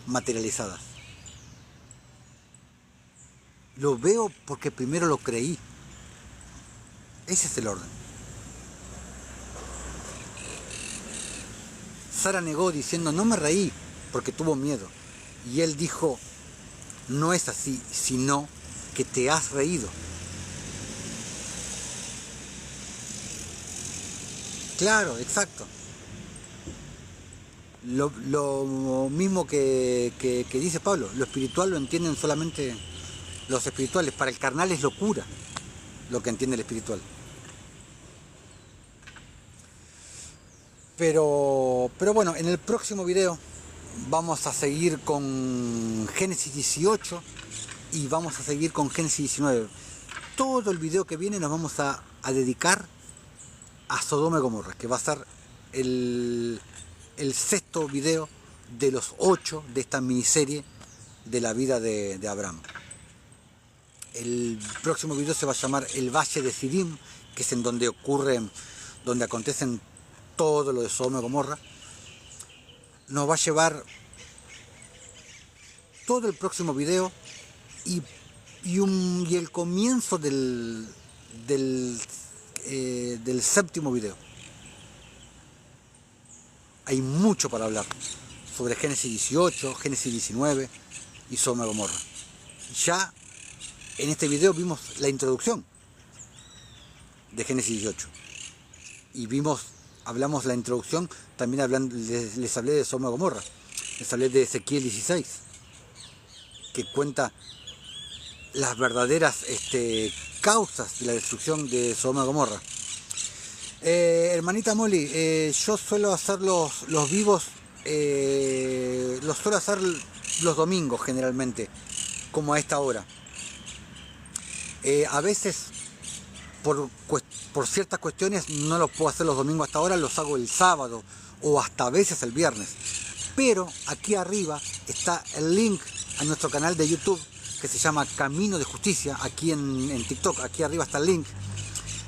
materializadas. Lo veo porque primero lo creí. Ese es el orden. Sara negó diciendo, no me reí, porque tuvo miedo. Y él dijo, no es así, sino que te has reído. Claro, exacto. Lo mismo que dice Pablo, lo espiritual lo entienden solamente los espirituales. Para el carnal es locura lo que entiende el espiritual. Pero bueno, en el próximo video vamos a seguir con Génesis 18 y vamos a seguir con Génesis 19. Todo el video que viene nos vamos a dedicar a Sodoma y Gomorra, que va a ser el sexto video de los 8 de esta miniserie de la vida de Abraham. El próximo video se va a llamar El Valle de Sidim, que es en donde donde acontecen todo lo de Sodoma y Gomorra. Nos va a llevar todo el próximo video y el comienzo del séptimo video. Hay mucho para hablar sobre Génesis 18, Génesis 19 y Sodoma y Gomorra. Ya en este video vimos la introducción de Génesis 18 y hablamos la introducción, también les hablé de Sodoma y Gomorra, les hablé de Ezequiel 16, que cuenta las verdaderas causas de la destrucción de Sodoma y Gomorra. Hermanita Molly, yo suelo hacer los vivos lo suelo hacer los domingos generalmente, como a esta hora. A veces, por ciertas cuestiones, no los puedo hacer los domingos hasta ahora, los hago el sábado o hasta a veces el viernes. Pero aquí arriba está el link a nuestro canal de YouTube que se llama Camino de Justicia, aquí en TikTok, aquí arriba está el link.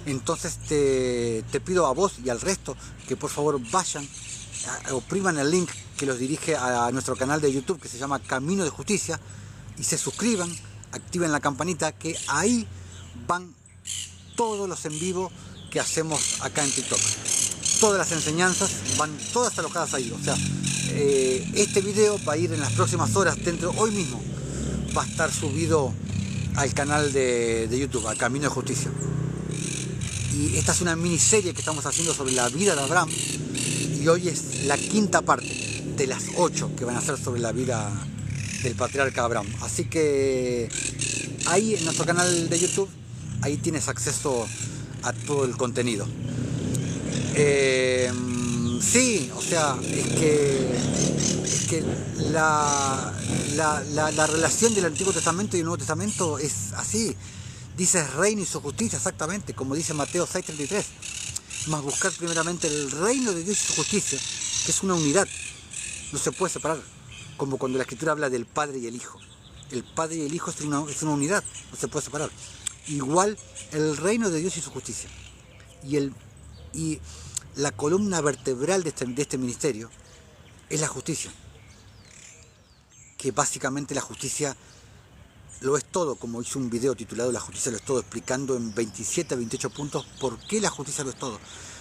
Entonces te pido a vos y al resto que por favor vayan, opriman el link que los dirige a nuestro canal de YouTube que se llama Camino de Justicia y se suscriban, activen la campanita, que ahí van todos los en vivo que hacemos acá en TikTok. Todas las enseñanzas van todas alojadas ahí. O sea, este video va a ir en las próximas horas, hoy mismo va a estar subido al canal de YouTube, a Camino de Justicia. Y esta es una miniserie que estamos haciendo sobre la vida de Abraham, y hoy es la quinta parte de las 8 que van a ser sobre la vida del patriarca Abraham. Así que ahí en nuestro canal de YouTube, ahí tienes acceso a todo el contenido. Sí, o sea, es que la relación del Antiguo Testamento y el Nuevo Testamento es así. Dice reino y su justicia, exactamente, como dice Mateo 6:33. Más buscar primeramente el reino de Dios y su justicia, que es una unidad, no se puede separar. Como cuando la Escritura habla del Padre y el Hijo. El Padre y el Hijo es una unidad, no se puede separar. Igual el reino de Dios y su justicia. Y la columna vertebral de este ministerio es la justicia. Que básicamente la justicia lo es todo, como hice un video titulado La justicia lo es todo, explicando en 27 a 28 puntos por qué la justicia lo es todo.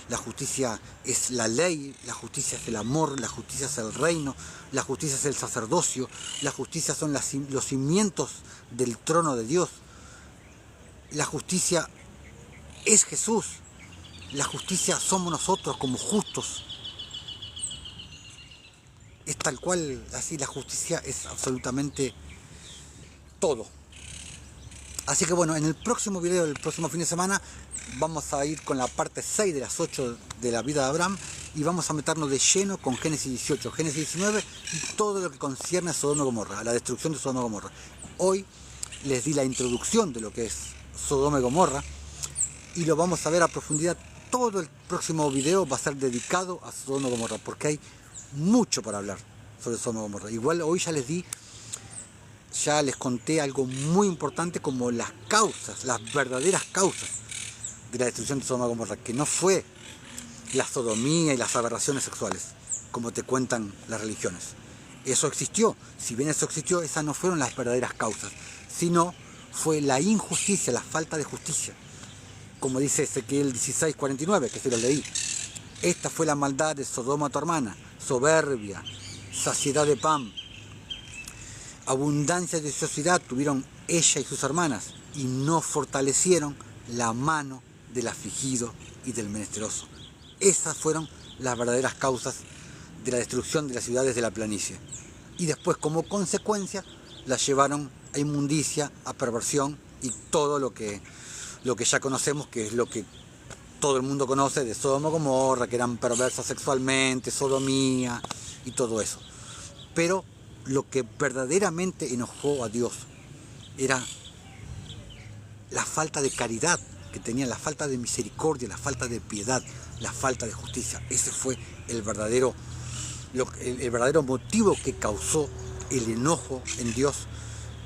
La justicia es la ley, la justicia es el amor, la justicia es el reino, la justicia es el sacerdocio, la justicia son los cimientos del trono de Dios. La justicia es Jesús, la justicia somos nosotros como justos. Es tal cual, así la justicia es absolutamente todo. Así que bueno, en el próximo video, el próximo fin de semana, vamos a ir con la parte 6 de las 8 de la vida de Abraham y vamos a meternos de lleno con Génesis 18, Génesis 19 y todo lo que concierne a Sodoma y Gomorra, a la destrucción de Sodoma y Gomorra. Hoy les di la introducción de lo que es Sodoma y Gomorra y lo vamos a ver a profundidad. Todo el próximo video va a ser dedicado a Sodoma y Gomorra porque hay mucho para hablar sobre Sodoma y Gomorra. Igual hoy ya les conté algo muy importante como las causas, las verdaderas causas de la destrucción de Sodoma y Gomorra, que no fue la sodomía y las aberraciones sexuales, como te cuentan las religiones. Eso existió, si bien eso existió, esas no fueron las verdaderas causas, sino fue la injusticia, la falta de justicia. Como dice Ezequiel 16:49, que se lo leí. Esta fue la maldad de Sodoma tu hermana, soberbia, saciedad de pan, abundancia de ociosidad tuvieron ella y sus hermanas, y no fortalecieron la mano del afligido y del menesteroso. Esas fueron las verdaderas causas de la destrucción de las ciudades de la planicie. Y después, como consecuencia, las llevaron a inmundicia, a perversión y todo lo que ya conocemos, que es lo que todo el mundo conoce de Sodoma y Gomorra, que eran perversas sexualmente, sodomía y todo eso. Pero lo que verdaderamente enojó a Dios era la falta de caridad que tenían, la falta de misericordia, la falta de piedad, la falta de justicia. Ese fue el verdadero motivo que causó el enojo en Dios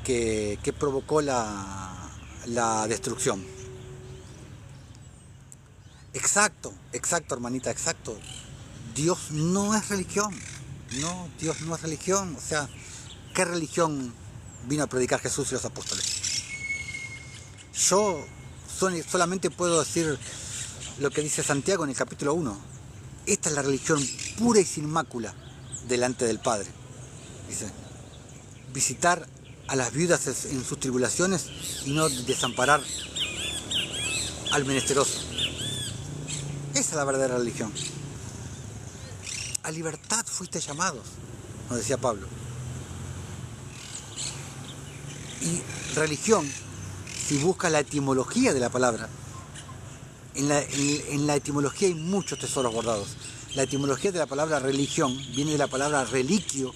que provocó la destrucción. Exacto, hermanita, exacto. Dios no es religión. No, Dios no es religión. O sea, ¿qué religión vino a predicar Jesús y los apóstoles? Yo solamente puedo decir lo que dice Santiago en el capítulo 1. Esta es la religión pura y sin mácula delante del Padre. Dice, visitar a las viudas en sus tribulaciones y no desamparar al menesteroso. Esa es la verdadera religión. A libertad fuiste llamados, nos decía Pablo. Y religión, si buscas la etimología de la palabra, en la etimología hay muchos tesoros guardados. La etimología de la palabra religión viene de la palabra reliquio,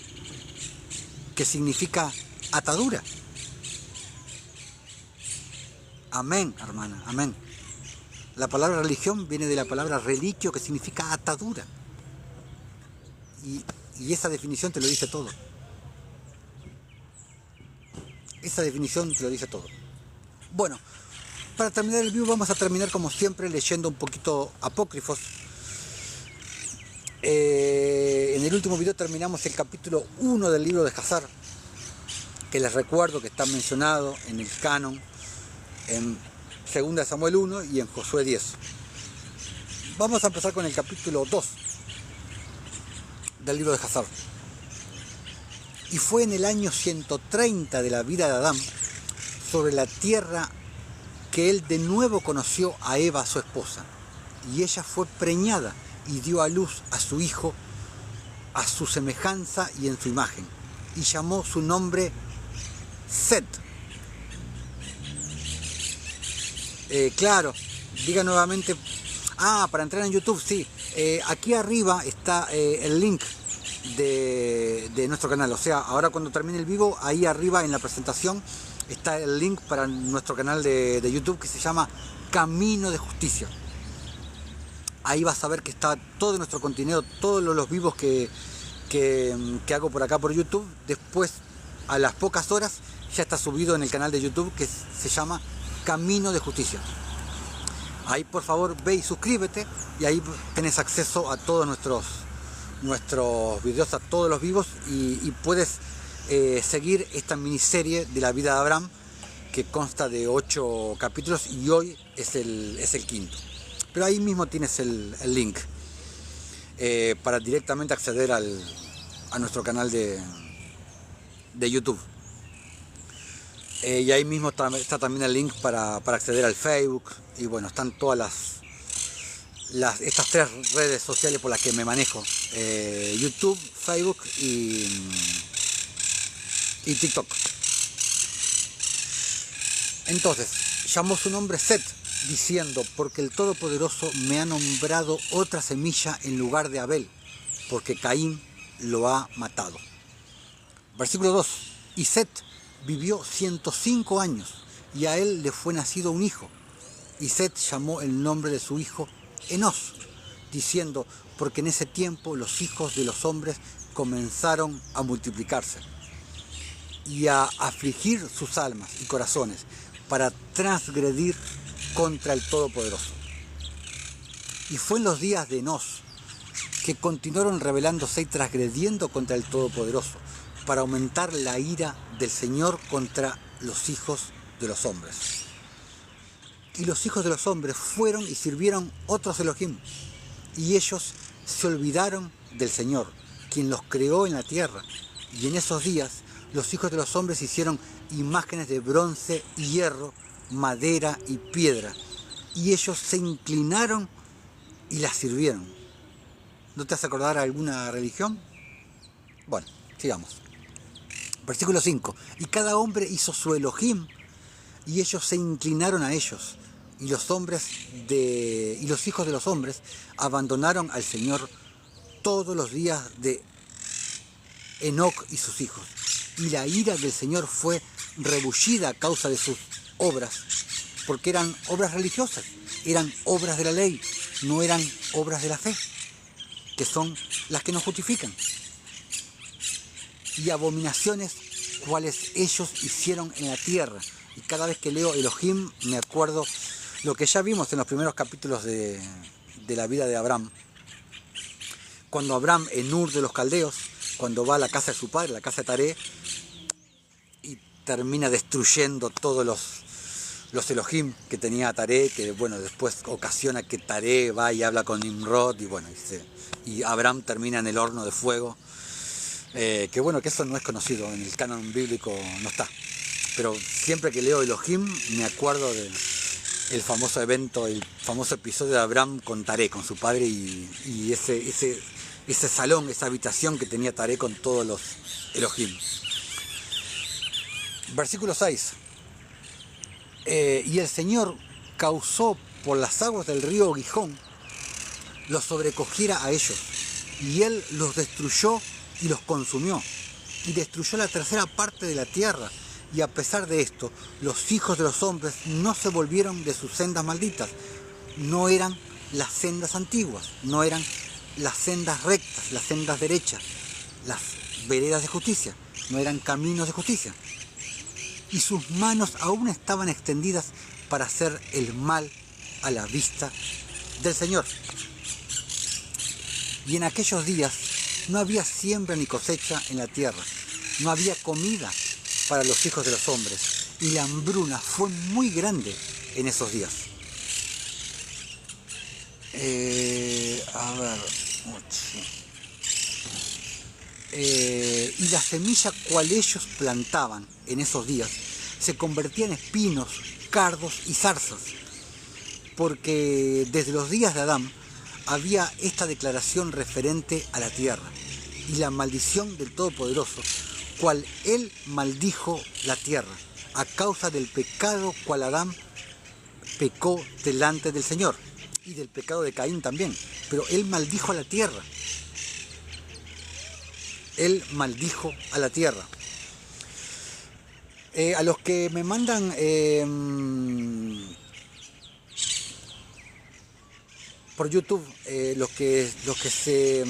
que significa atadura. Amén, hermana, amén. La palabra religión viene de la palabra reliquio, que significa atadura. Y esa definición te lo dice todo. Esa definición te lo dice todo. Bueno, para terminar el video vamos a terminar como siempre leyendo un poquito apócrifos. En el último video terminamos el capítulo 1 del libro de Jazar, que les recuerdo que está mencionado en el canon, en 2 Samuel 1 y en Josué 10. Vamos a empezar con el capítulo 2 del libro de Jazar. Y fue en el año 130 de la vida de Adán, sobre la tierra, que él de nuevo conoció a Eva, su esposa, y ella fue preñada y dio a luz a su hijo a su semejanza y en su imagen, y llamó su nombre Set. Claro, diga nuevamente. Para entrar en YouTube, sí. Aquí arriba está el link de nuestro canal. O sea, ahora cuando termine el vivo, ahí arriba en la presentación está el link para nuestro canal de YouTube, que se llama Camino de Justicia. Ahí vas a ver que está todo nuestro contenido, todos los vivos que hago por acá por YouTube. Después, a las pocas horas, ya está subido en el canal de YouTube, que se llama Camino de Justicia. Ahí por favor ve y suscríbete, y ahí tenés acceso a todos nuestros videos, a todos los vivos, y puedes seguir esta miniserie de la vida de Abraham, que consta de 8 capítulos, y hoy es el 5º. Pero ahí mismo tienes el link para directamente acceder a nuestro canal de YouTube. Y ahí mismo está también el link para acceder al Facebook. Y bueno, están todas estas 3 redes sociales por las que me manejo: YouTube, Facebook y TikTok. Entonces, llamó su nombre Set, diciendo: porque el Todopoderoso me ha nombrado otra semilla en lugar de Abel, porque Caín lo ha matado. Versículo 2. Y Set vivió 105 años, y a él le fue nacido un hijo. Y Set llamó el nombre de su hijo Enos, diciendo: porque en ese tiempo los hijos de los hombres comenzaron a multiplicarse y a afligir sus almas y corazones, para transgredir contra el Todopoderoso. Y fue en los días de Enos que continuaron rebelándose y transgrediendo contra el Todopoderoso, para aumentar la ira del Señor contra los hijos de los hombres. Y los hijos de los hombres fueron y sirvieron otros Elohim, y ellos se olvidaron del Señor, quien los creó en la tierra. Y en esos días los hijos de los hombres hicieron imágenes de bronce y hierro, madera y piedra, y ellos se inclinaron y las sirvieron. ¿No te hace acordar a alguna religión? Bueno, sigamos. Versículo 5. Y cada hombre hizo su Elohim, y ellos se inclinaron a ellos, y los hijos de los hombres abandonaron al Señor todos los días de Enoc y sus hijos. Y la ira del Señor fue rebullida a causa de sus obras, porque eran obras religiosas, eran obras de la ley, no eran obras de la fe, que son las que nos justifican. Y abominaciones cuales ellos hicieron en la tierra. Y cada vez que leo Elohim me acuerdo lo que ya vimos en los primeros capítulos de la vida de Abraham. Cuando Abraham, en Ur de los Caldeos, cuando va a la casa de su padre, la casa de Taré, y termina destruyendo todos los Elohim que tenía Taré, que bueno, después ocasiona que Taré va y habla con Nimrod, y bueno, y Abraham termina en el horno de fuego. Que bueno, que eso no es conocido, en el canon bíblico no está. Pero siempre que leo Elohim me acuerdo del famoso evento, el famoso episodio de Abraham con Taré, con su padre, y ese salón, esa habitación que tenía Taré con todos los Elohim. Versículo 6. Y el Señor causó por las aguas del río Gihón los sobrecogiera a ellos, y Él los destruyó y los consumió, y destruyó la tercera parte de la tierra. Y a pesar de esto, los hijos de los hombres no se volvieron de sus sendas malditas. No eran las sendas antiguas, no eran las sendas rectas, las sendas derechas, las veredas de justicia, no eran caminos de justicia. Y sus manos aún estaban extendidas para hacer el mal a la vista del Señor. Y en aquellos días no había siembra ni cosecha en la tierra, no había comida para los hijos de los hombres, y la hambruna fue muy grande en esos días. Y la semilla cual ellos plantaban en esos días se convertía en espinos, cardos y zarzas, porque desde los días de Adán había esta declaración referente a la tierra y la maldición del Todopoderoso, cual él maldijo la tierra a causa del pecado cual Adán pecó delante del Señor, y del pecado de Caín también, pero él maldijo a la tierra. Él maldijo a la tierra. A los que me mandan por YouTube, los que se...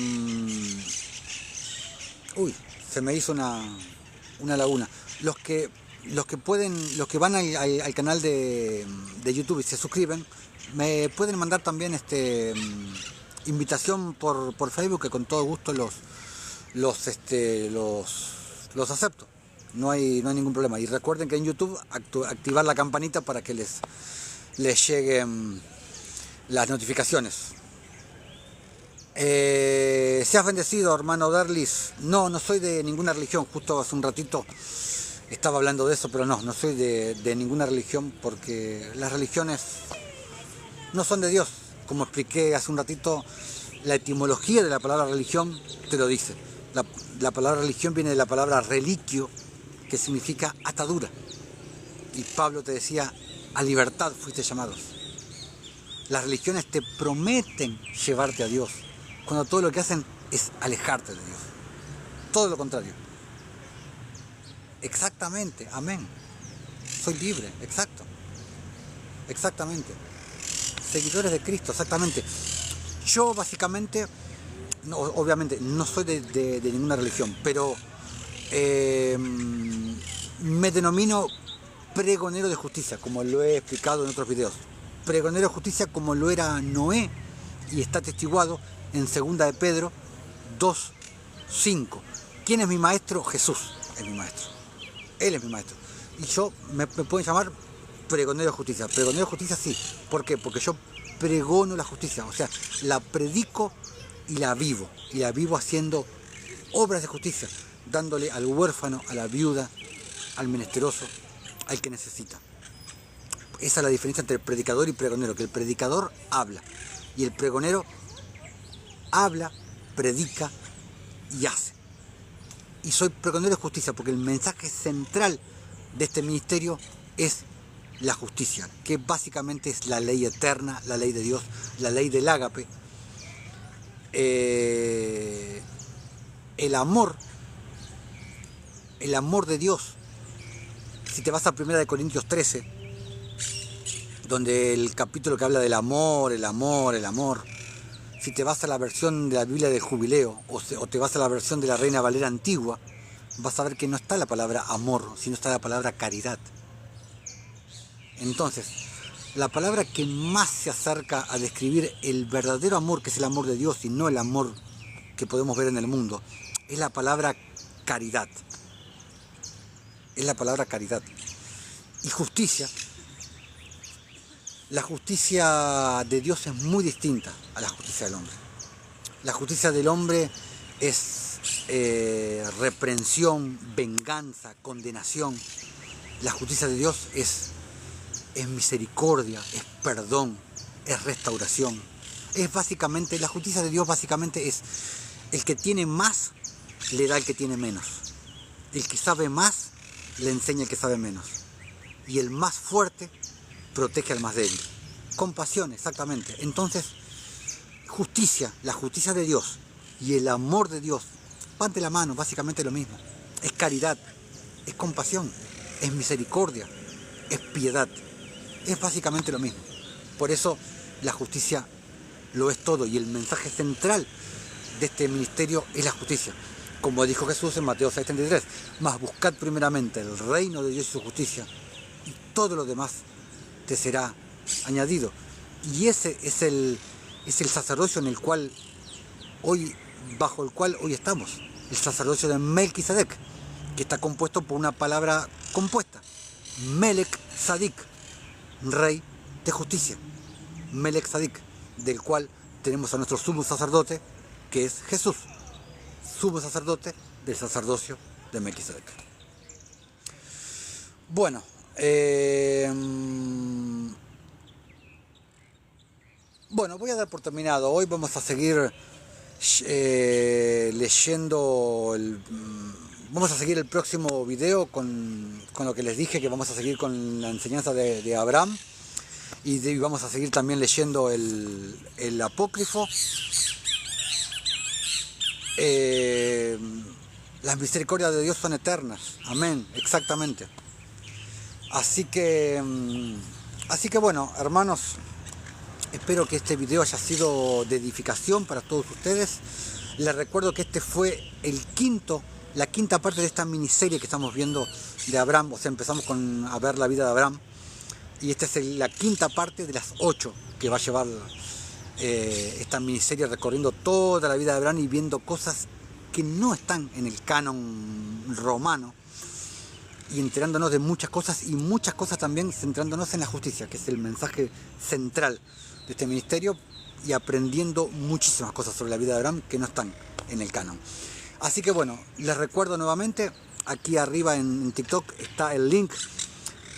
se me hizo una laguna. Los que van al canal de YouTube y se suscriben, me pueden mandar también invitación por Facebook, que con todo gusto los acepto. No hay ningún problema. Y recuerden que en YouTube activar la campanita para que les lleguen las notificaciones. Seas bendecido, hermano Derlis. No soy de ninguna religión. Justo hace un ratito estaba hablando de eso, pero no soy de ninguna religión, porque las religiones no son de Dios. Como expliqué hace un ratito, la etimología de la palabra religión te lo dice. La palabra religión viene de la palabra reliquio, que significa atadura. Y Pablo te decía, a libertad fuiste llamados. Las religiones te prometen llevarte a Dios, cuando todo lo que hacen es alejarte de Dios. Todo lo contrario. Exactamente, amén. Soy libre, exacto. Exactamente. Seguidores de Cristo, exactamente. Yo básicamente, obviamente no soy de ninguna religión, pero me denomino pregonero de justicia, como lo he explicado en otros videos. Pregonero de justicia como lo era Noé, y está atestiguado en 2 de Pedro 2:5. ¿Quién es mi maestro? Jesús es mi maestro. Él es mi maestro. Y yo me pueden llamar pregonero de justicia. Pregonero de justicia sí. ¿Por qué? Porque yo pregono la justicia. O sea, la predico y la vivo. Y la vivo haciendo obras de justicia, dándole al huérfano, a la viuda, al menesteroso, al que necesita. Esa es la diferencia entre el predicador y pregonero, que el predicador habla y el pregonero habla, predica y hace. Y soy pregonero de justicia porque el mensaje central de este ministerio es la justicia, que básicamente es la ley eterna, la ley de Dios, la ley del ágape, el amor de Dios. Si te vas a 1 Corintios 13, donde el capítulo que habla del amor, si te vas a la versión de la Biblia del Jubileo, o te vas a la versión de la Reina Valera antigua, vas a ver que no está la palabra amor, sino está la palabra caridad. Entonces, la palabra que más se acerca a describir el verdadero amor, que es el amor de Dios y no el amor que podemos ver en el mundo, es la palabra caridad. Es la palabra caridad. Y justicia. La justicia de Dios es muy distinta a la justicia del hombre. La justicia del hombre es reprensión, venganza, condenación. La justicia de Dios es misericordia, es perdón, es restauración. La justicia de Dios básicamente es el que tiene más le da al que tiene menos. El que sabe más le enseña al que sabe menos. Y el más fuerte protege al más débil. Compasión, exactamente. Entonces, justicia, la justicia de Dios y el amor de Dios van de la mano, básicamente lo mismo. Es caridad, es compasión, es misericordia, es piedad. Es básicamente lo mismo. Por eso la justicia lo es todo, y el mensaje central de este ministerio es la justicia. Como dijo Jesús en Mateo 6:33, mas buscad primeramente el reino de Dios y su justicia, y todo lo demás te será añadido. Y ese es el sacerdocio en el cual bajo el cual hoy estamos, el sacerdocio de Melquisedec, que está compuesto por una palabra compuesta, Melech Sadik, rey de justicia, Melech Sadik, del cual tenemos a nuestro sumo sacerdote, que es Jesús, sumo sacerdote del sacerdocio de Melquisedec. Bueno, voy a dar por terminado. Hoy vamos a seguir leyendo vamos a seguir el próximo video con lo que les dije, que vamos a seguir con la enseñanza de Abraham, y vamos a seguir también leyendo el apócrifo. Las misericordias de Dios son eternas, amén, exactamente. Así que bueno, hermanos, espero que este video haya sido de edificación para todos ustedes. Les recuerdo que este fue la quinta parte de esta miniserie que estamos viendo de Abraham. O sea, empezamos a ver la vida de Abraham, y esta es la quinta parte de las 8 que va a llevar esta miniserie, recorriendo toda la vida de Abraham y viendo cosas que no están en el canon romano, y enterándonos de muchas cosas, y muchas cosas también centrándonos en la justicia, que es el mensaje central de este ministerio, y aprendiendo muchísimas cosas sobre la vida de Abraham que no están en el canon. Así que bueno, les recuerdo nuevamente, aquí arriba en TikTok está el link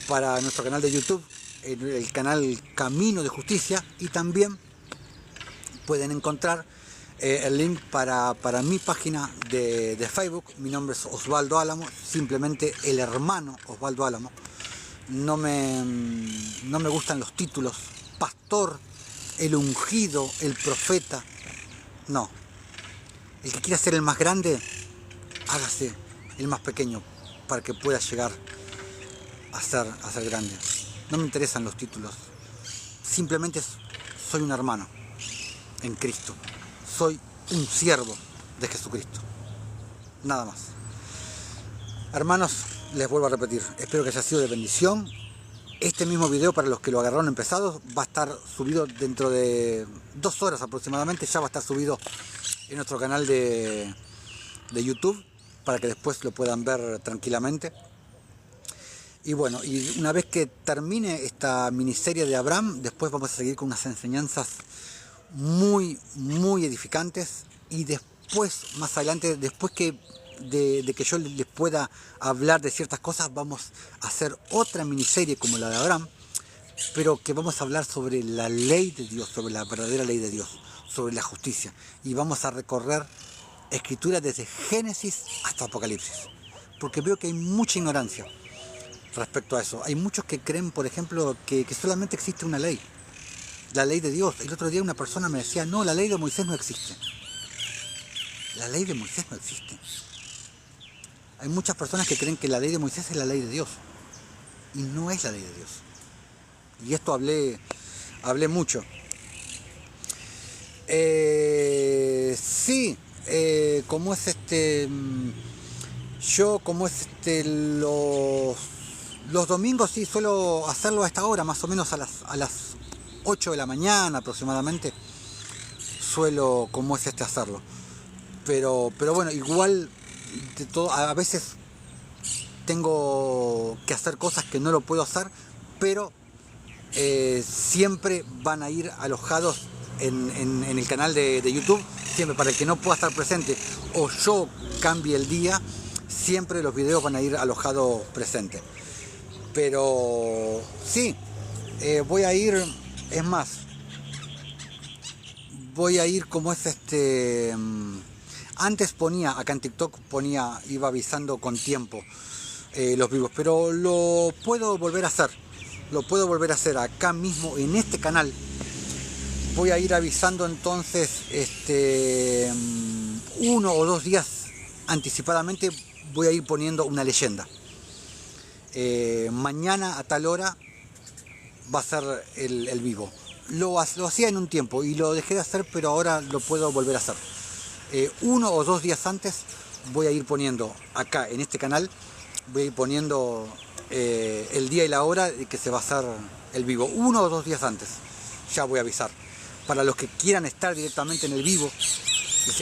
para nuestro canal de YouTube, el canal Camino de Justicia, y también pueden encontrar el link para mi página de Facebook. Mi nombre es Osvaldo Álamo, simplemente el hermano Osvaldo Álamo. No me gustan los títulos, pastor, el ungido, el profeta. No. El que quiera ser el más grande, hágase el más pequeño para que pueda llegar a ser grande. No me interesan los títulos. Simplemente soy un hermano en Cristo. Soy un siervo de Jesucristo. Nada más. Hermanos, les vuelvo a repetir, espero que haya sido de bendición. Este mismo video, para los que lo agarraron empezado, va a estar subido dentro de 2 horas aproximadamente. Ya va a estar subido en nuestro canal de YouTube, para que después lo puedan ver tranquilamente. Y bueno, y una vez que termine esta miniserie de Abraham, después vamos a seguir con unas enseñanzas muy, muy edificantes. Y después, más adelante, después de que yo les pueda hablar de ciertas cosas, vamos a hacer otra miniserie como la de Abraham, pero que vamos a hablar sobre la ley de Dios, sobre la verdadera ley de Dios, sobre la justicia. Y vamos a recorrer Escritura desde Génesis hasta Apocalipsis, porque veo que hay mucha ignorancia respecto a eso. Hay muchos que creen, por ejemplo, que solamente existe una ley, la ley de Dios. El otro día una persona me decía, no, la ley de Moisés no existe. La ley de Moisés no existe. Hay muchas personas que creen que la ley de Moisés es la ley de Dios, y no es la ley de Dios. Y esto hablé mucho. Sí, como es los domingos, sí, suelo hacerlo a esta hora, más o menos a las 8 de la mañana aproximadamente, suelo hacerlo. Pero bueno, igual a veces tengo que hacer cosas que no lo puedo hacer, pero siempre van a ir alojados en el canal de YouTube, siempre, para el que no pueda estar presente o yo cambie el día, siempre los videos van a ir alojados presentes. Pero sí, voy a ir, es más, voy a ir como es antes ponía, acá en TikTok iba avisando con tiempo los vivos, pero lo puedo volver a hacer acá mismo en este canal. Voy a ir avisando entonces 1 o 2 días anticipadamente voy a ir poniendo una leyenda. Mañana a tal hora va a ser el vivo. Lo hacía en un tiempo y lo dejé de hacer, pero ahora lo puedo volver a hacer. 1 o 2 días antes voy a ir poniendo acá en este canal, voy a ir poniendo el día y la hora de que se va a hacer el vivo. 1 o 2 días antes ya voy a avisar. Para los que quieran estar directamente en el vivo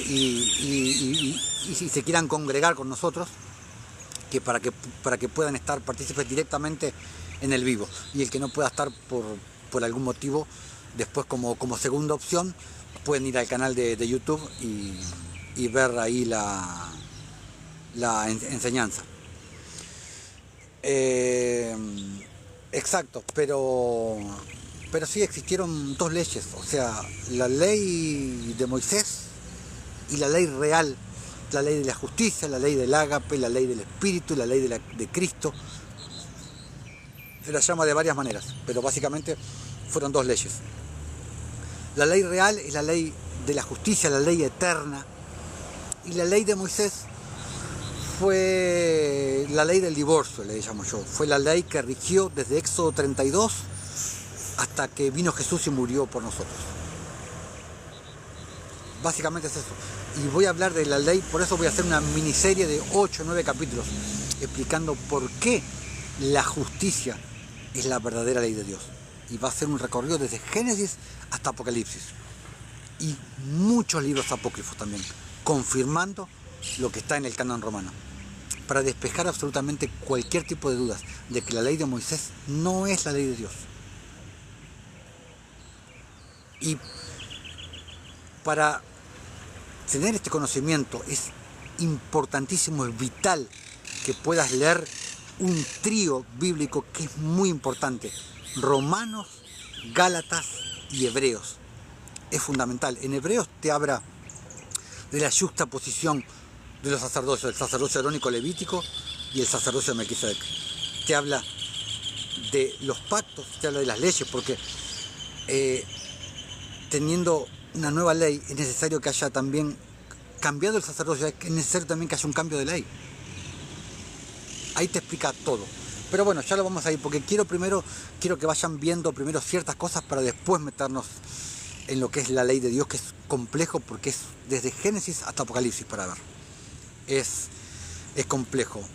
y si se quieran congregar con nosotros, para que puedan estar partícipes directamente en el vivo. Y el que no pueda estar por algún motivo, después como segunda opción, pueden ir al canal de YouTube y ver ahí la enseñanza. Exacto, pero sí existieron 2 leyes, o sea, la ley de Moisés y la ley real, la ley de la justicia, la ley del ágape, la ley del espíritu, la ley de Cristo. Se la llama de varias maneras, pero básicamente fueron 2 leyes. La ley real es la ley de la justicia, la ley eterna, y la ley de Moisés fue la ley del divorcio, le llamo yo. Fue la ley que rigió desde Éxodo 32 hasta que vino Jesús y murió por nosotros. Básicamente es eso. Y voy a hablar de la ley, por eso voy a hacer una miniserie de 8 o 9 capítulos explicando por qué la justicia es la verdadera ley de Dios. Y va a ser un recorrido desde Génesis hasta Apocalipsis. Y muchos libros apócrifos también, confirmando lo que está en el canon romano, para despejar absolutamente cualquier tipo de dudas de que la ley de Moisés no es la ley de Dios. Y para tener este conocimiento es importantísimo, es vital que puedas leer un trío bíblico que es muy importante: Romanos, Gálatas y Hebreos. Es fundamental. En Hebreos te habla de la juxtaposición de los sacerdocios, el sacerdocio arónico levítico y el sacerdocio de Melquisedec. Te habla de los pactos, te habla de las leyes, porque teniendo una nueva ley es necesario que haya también cambiado el sacerdocio, es necesario también que haya un cambio de ley. Ahí te explica todo. Pero bueno, ya lo vamos a ir, porque quiero que vayan viendo primero ciertas cosas para después meternos en lo que es la ley de Dios, que es complejo, porque es desde Génesis hasta Apocalipsis para ver. Es complejo.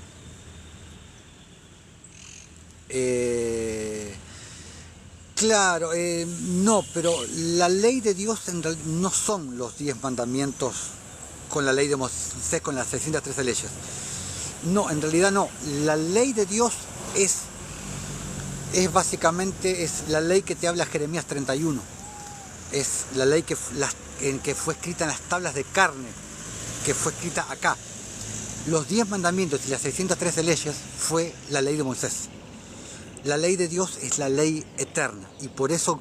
Claro, no, pero la ley de Dios en realidad no son los 10 mandamientos con la ley de Moisés, con las 613 leyes. No, en realidad no. La ley de Dios es básicamente la ley que te habla Jeremías 31. Es la ley que fue escrita en las tablas de carne, que fue escrita acá. Los 10 mandamientos y las 613 leyes fue la ley de Moisés. La ley de Dios es la ley eterna, y por eso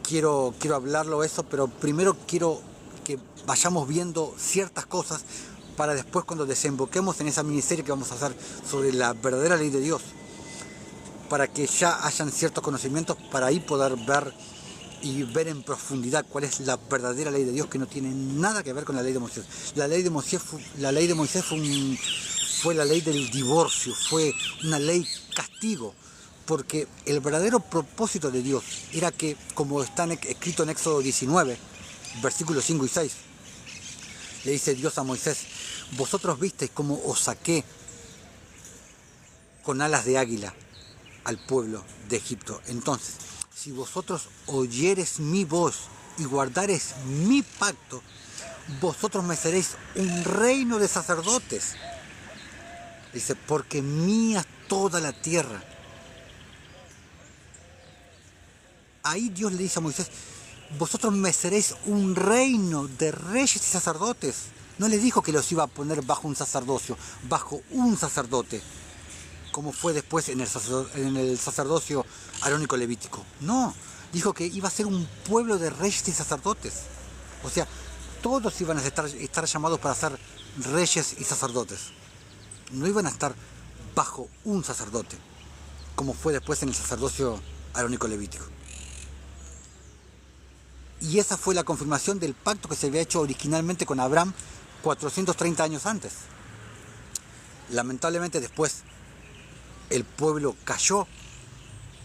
quiero hablarlo eso, pero primero quiero que vayamos viendo ciertas cosas para después, cuando desemboquemos en esa miniserie que vamos a hacer sobre la verdadera ley de Dios, para que ya hayan ciertos conocimientos para ahí poder ver y ver en profundidad cuál es la verdadera ley de Dios, que no tiene nada que ver con la ley de Moisés. La ley de Moisés fue la ley del divorcio, fue una ley castigo, porque el verdadero propósito de Dios era que, como está escrito en Éxodo 19, versículos 5 y 6, le dice Dios a Moisés: vosotros visteis cómo os saqué con alas de águila al pueblo de Egipto. Entonces, si vosotros oyereis mi voz y guardareis mi pacto, vosotros me seréis un reino de sacerdotes. Dice: porque mía es toda la tierra. Ahí Dios le dice a Moisés: vosotros me seréis un reino de reyes y sacerdotes. No le dijo que los iba a poner bajo un sacerdocio, bajo un sacerdote, como fue después en el sacerdocio arónico levítico. No, dijo que iba a ser un pueblo de reyes y sacerdotes. O sea, todos iban a estar llamados para ser reyes y sacerdotes. No iban a estar bajo un sacerdote, como fue después en el sacerdocio arónico levítico. Y esa fue la confirmación del pacto que se había hecho originalmente con Abraham 430 años antes. Lamentablemente después el pueblo cayó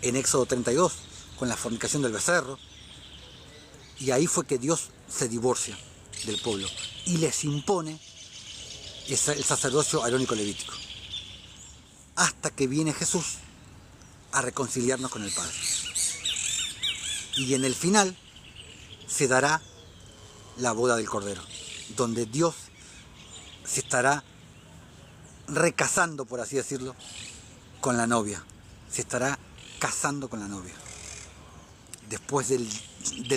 en Éxodo 32 con la fornicación del becerro, y ahí fue que Dios se divorcia del pueblo y les impone el sacerdocio arónico levítico, hasta que viene Jesús a reconciliarnos con el Padre. Y en el final se dará la boda del Cordero, donde Dios se estará recasando, por así decirlo, con la novia. Se estará casando con la novia. Después del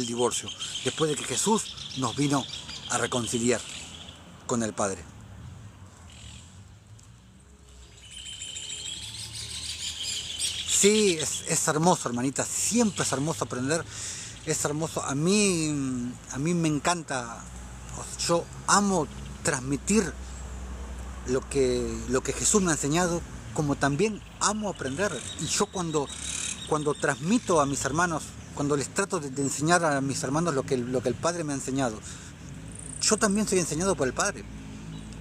divorcio, después de que Jesús nos vino a reconciliar con el Padre. Sí, es hermoso, hermanita, siempre es hermoso aprender, es hermoso. A mí me encanta, yo amo transmitir lo que Jesús me ha enseñado, como también amo aprender. Y yo cuando transmito a mis hermanos, cuando les trato de enseñar a mis hermanos lo que el Padre me ha enseñado, yo también soy enseñado por el Padre,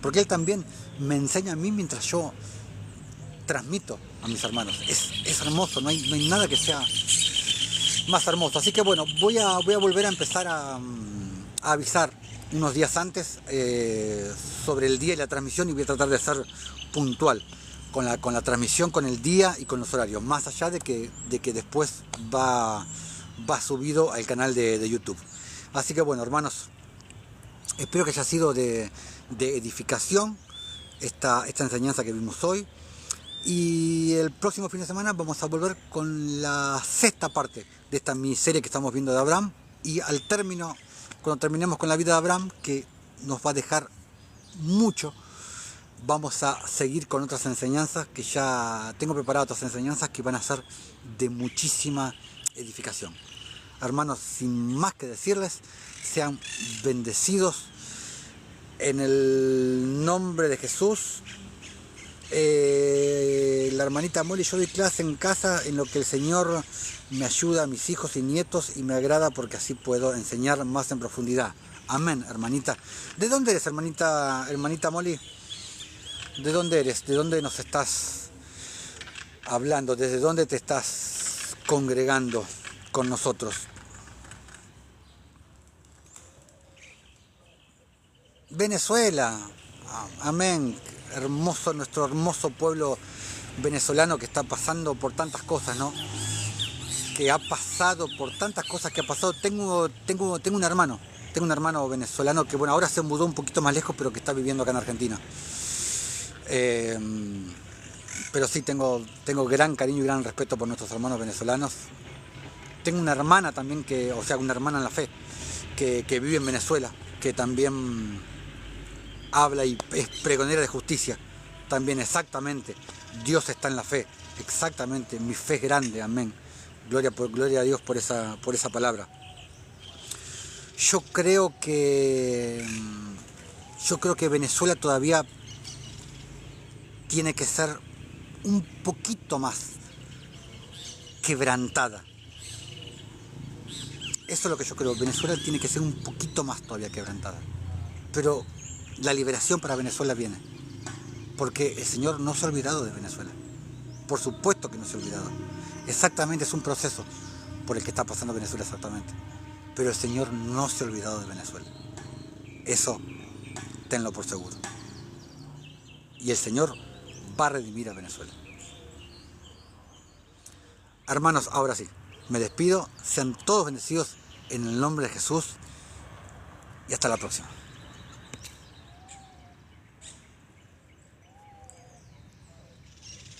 porque Él también me enseña a mí mientras yo transmito a mis hermanos. Es hermoso, no hay nada que sea más hermoso. Así que bueno, voy a volver a empezar a avisar unos días antes sobre el día y la transmisión, y voy a tratar de ser puntual con la transmisión, con el día y con los horarios, más allá de que después va subido al canal de YouTube. Así que bueno, hermanos, espero que haya sido de edificación esta enseñanza que vimos hoy. Y el próximo fin de semana vamos a volver con la sexta parte de esta miniserie que estamos viendo de Abraham. Y al término, cuando terminemos con la vida de Abraham, que nos va a dejar mucho, vamos a seguir con otras enseñanzas, que ya tengo preparadas otras enseñanzas que van a ser de muchísima edificación. Hermanos, sin más que decirles, sean bendecidos en el nombre de Jesús. La hermanita Molly, yo doy clase en casa en lo que el Señor me ayuda a mis hijos y nietos, y me agrada porque así puedo enseñar más en profundidad. Amén, hermanita. ¿De dónde eres, hermanita Molly? ¿De dónde eres? ¿De dónde nos estás hablando? ¿Desde dónde te estás congregando con nosotros? Venezuela. Amén. Hermoso, nuestro hermoso pueblo venezolano, que está pasando por tantas cosas, ¿no? Que ha pasado por tantas cosas que ha pasado. Tengo un hermano venezolano que, bueno, ahora se mudó un poquito más lejos, pero que está viviendo acá en Argentina. Pero sí, tengo gran cariño y gran respeto por nuestros hermanos venezolanos. Tengo una hermana también, una hermana en la fe, que vive en Venezuela, que también habla y es pregonera de justicia. También, exactamente. Dios está en la fe. Exactamente. Mi fe es grande. Amén. Gloria a Dios por esa palabra. Yo creo que Venezuela todavía tiene que ser un poquito más quebrantada. Eso es lo que yo creo. Venezuela tiene que ser un poquito más todavía quebrantada. Pero la liberación para Venezuela viene, porque el Señor no se ha olvidado de Venezuela. Por supuesto que no se ha olvidado. Exactamente, es un proceso por el que está pasando Venezuela, exactamente. Pero el Señor no se ha olvidado de Venezuela. Eso tenlo por seguro. Y el Señor va a redimir a Venezuela. Hermanos, ahora sí, me despido. Sean todos bendecidos en el nombre de Jesús, y hasta la próxima.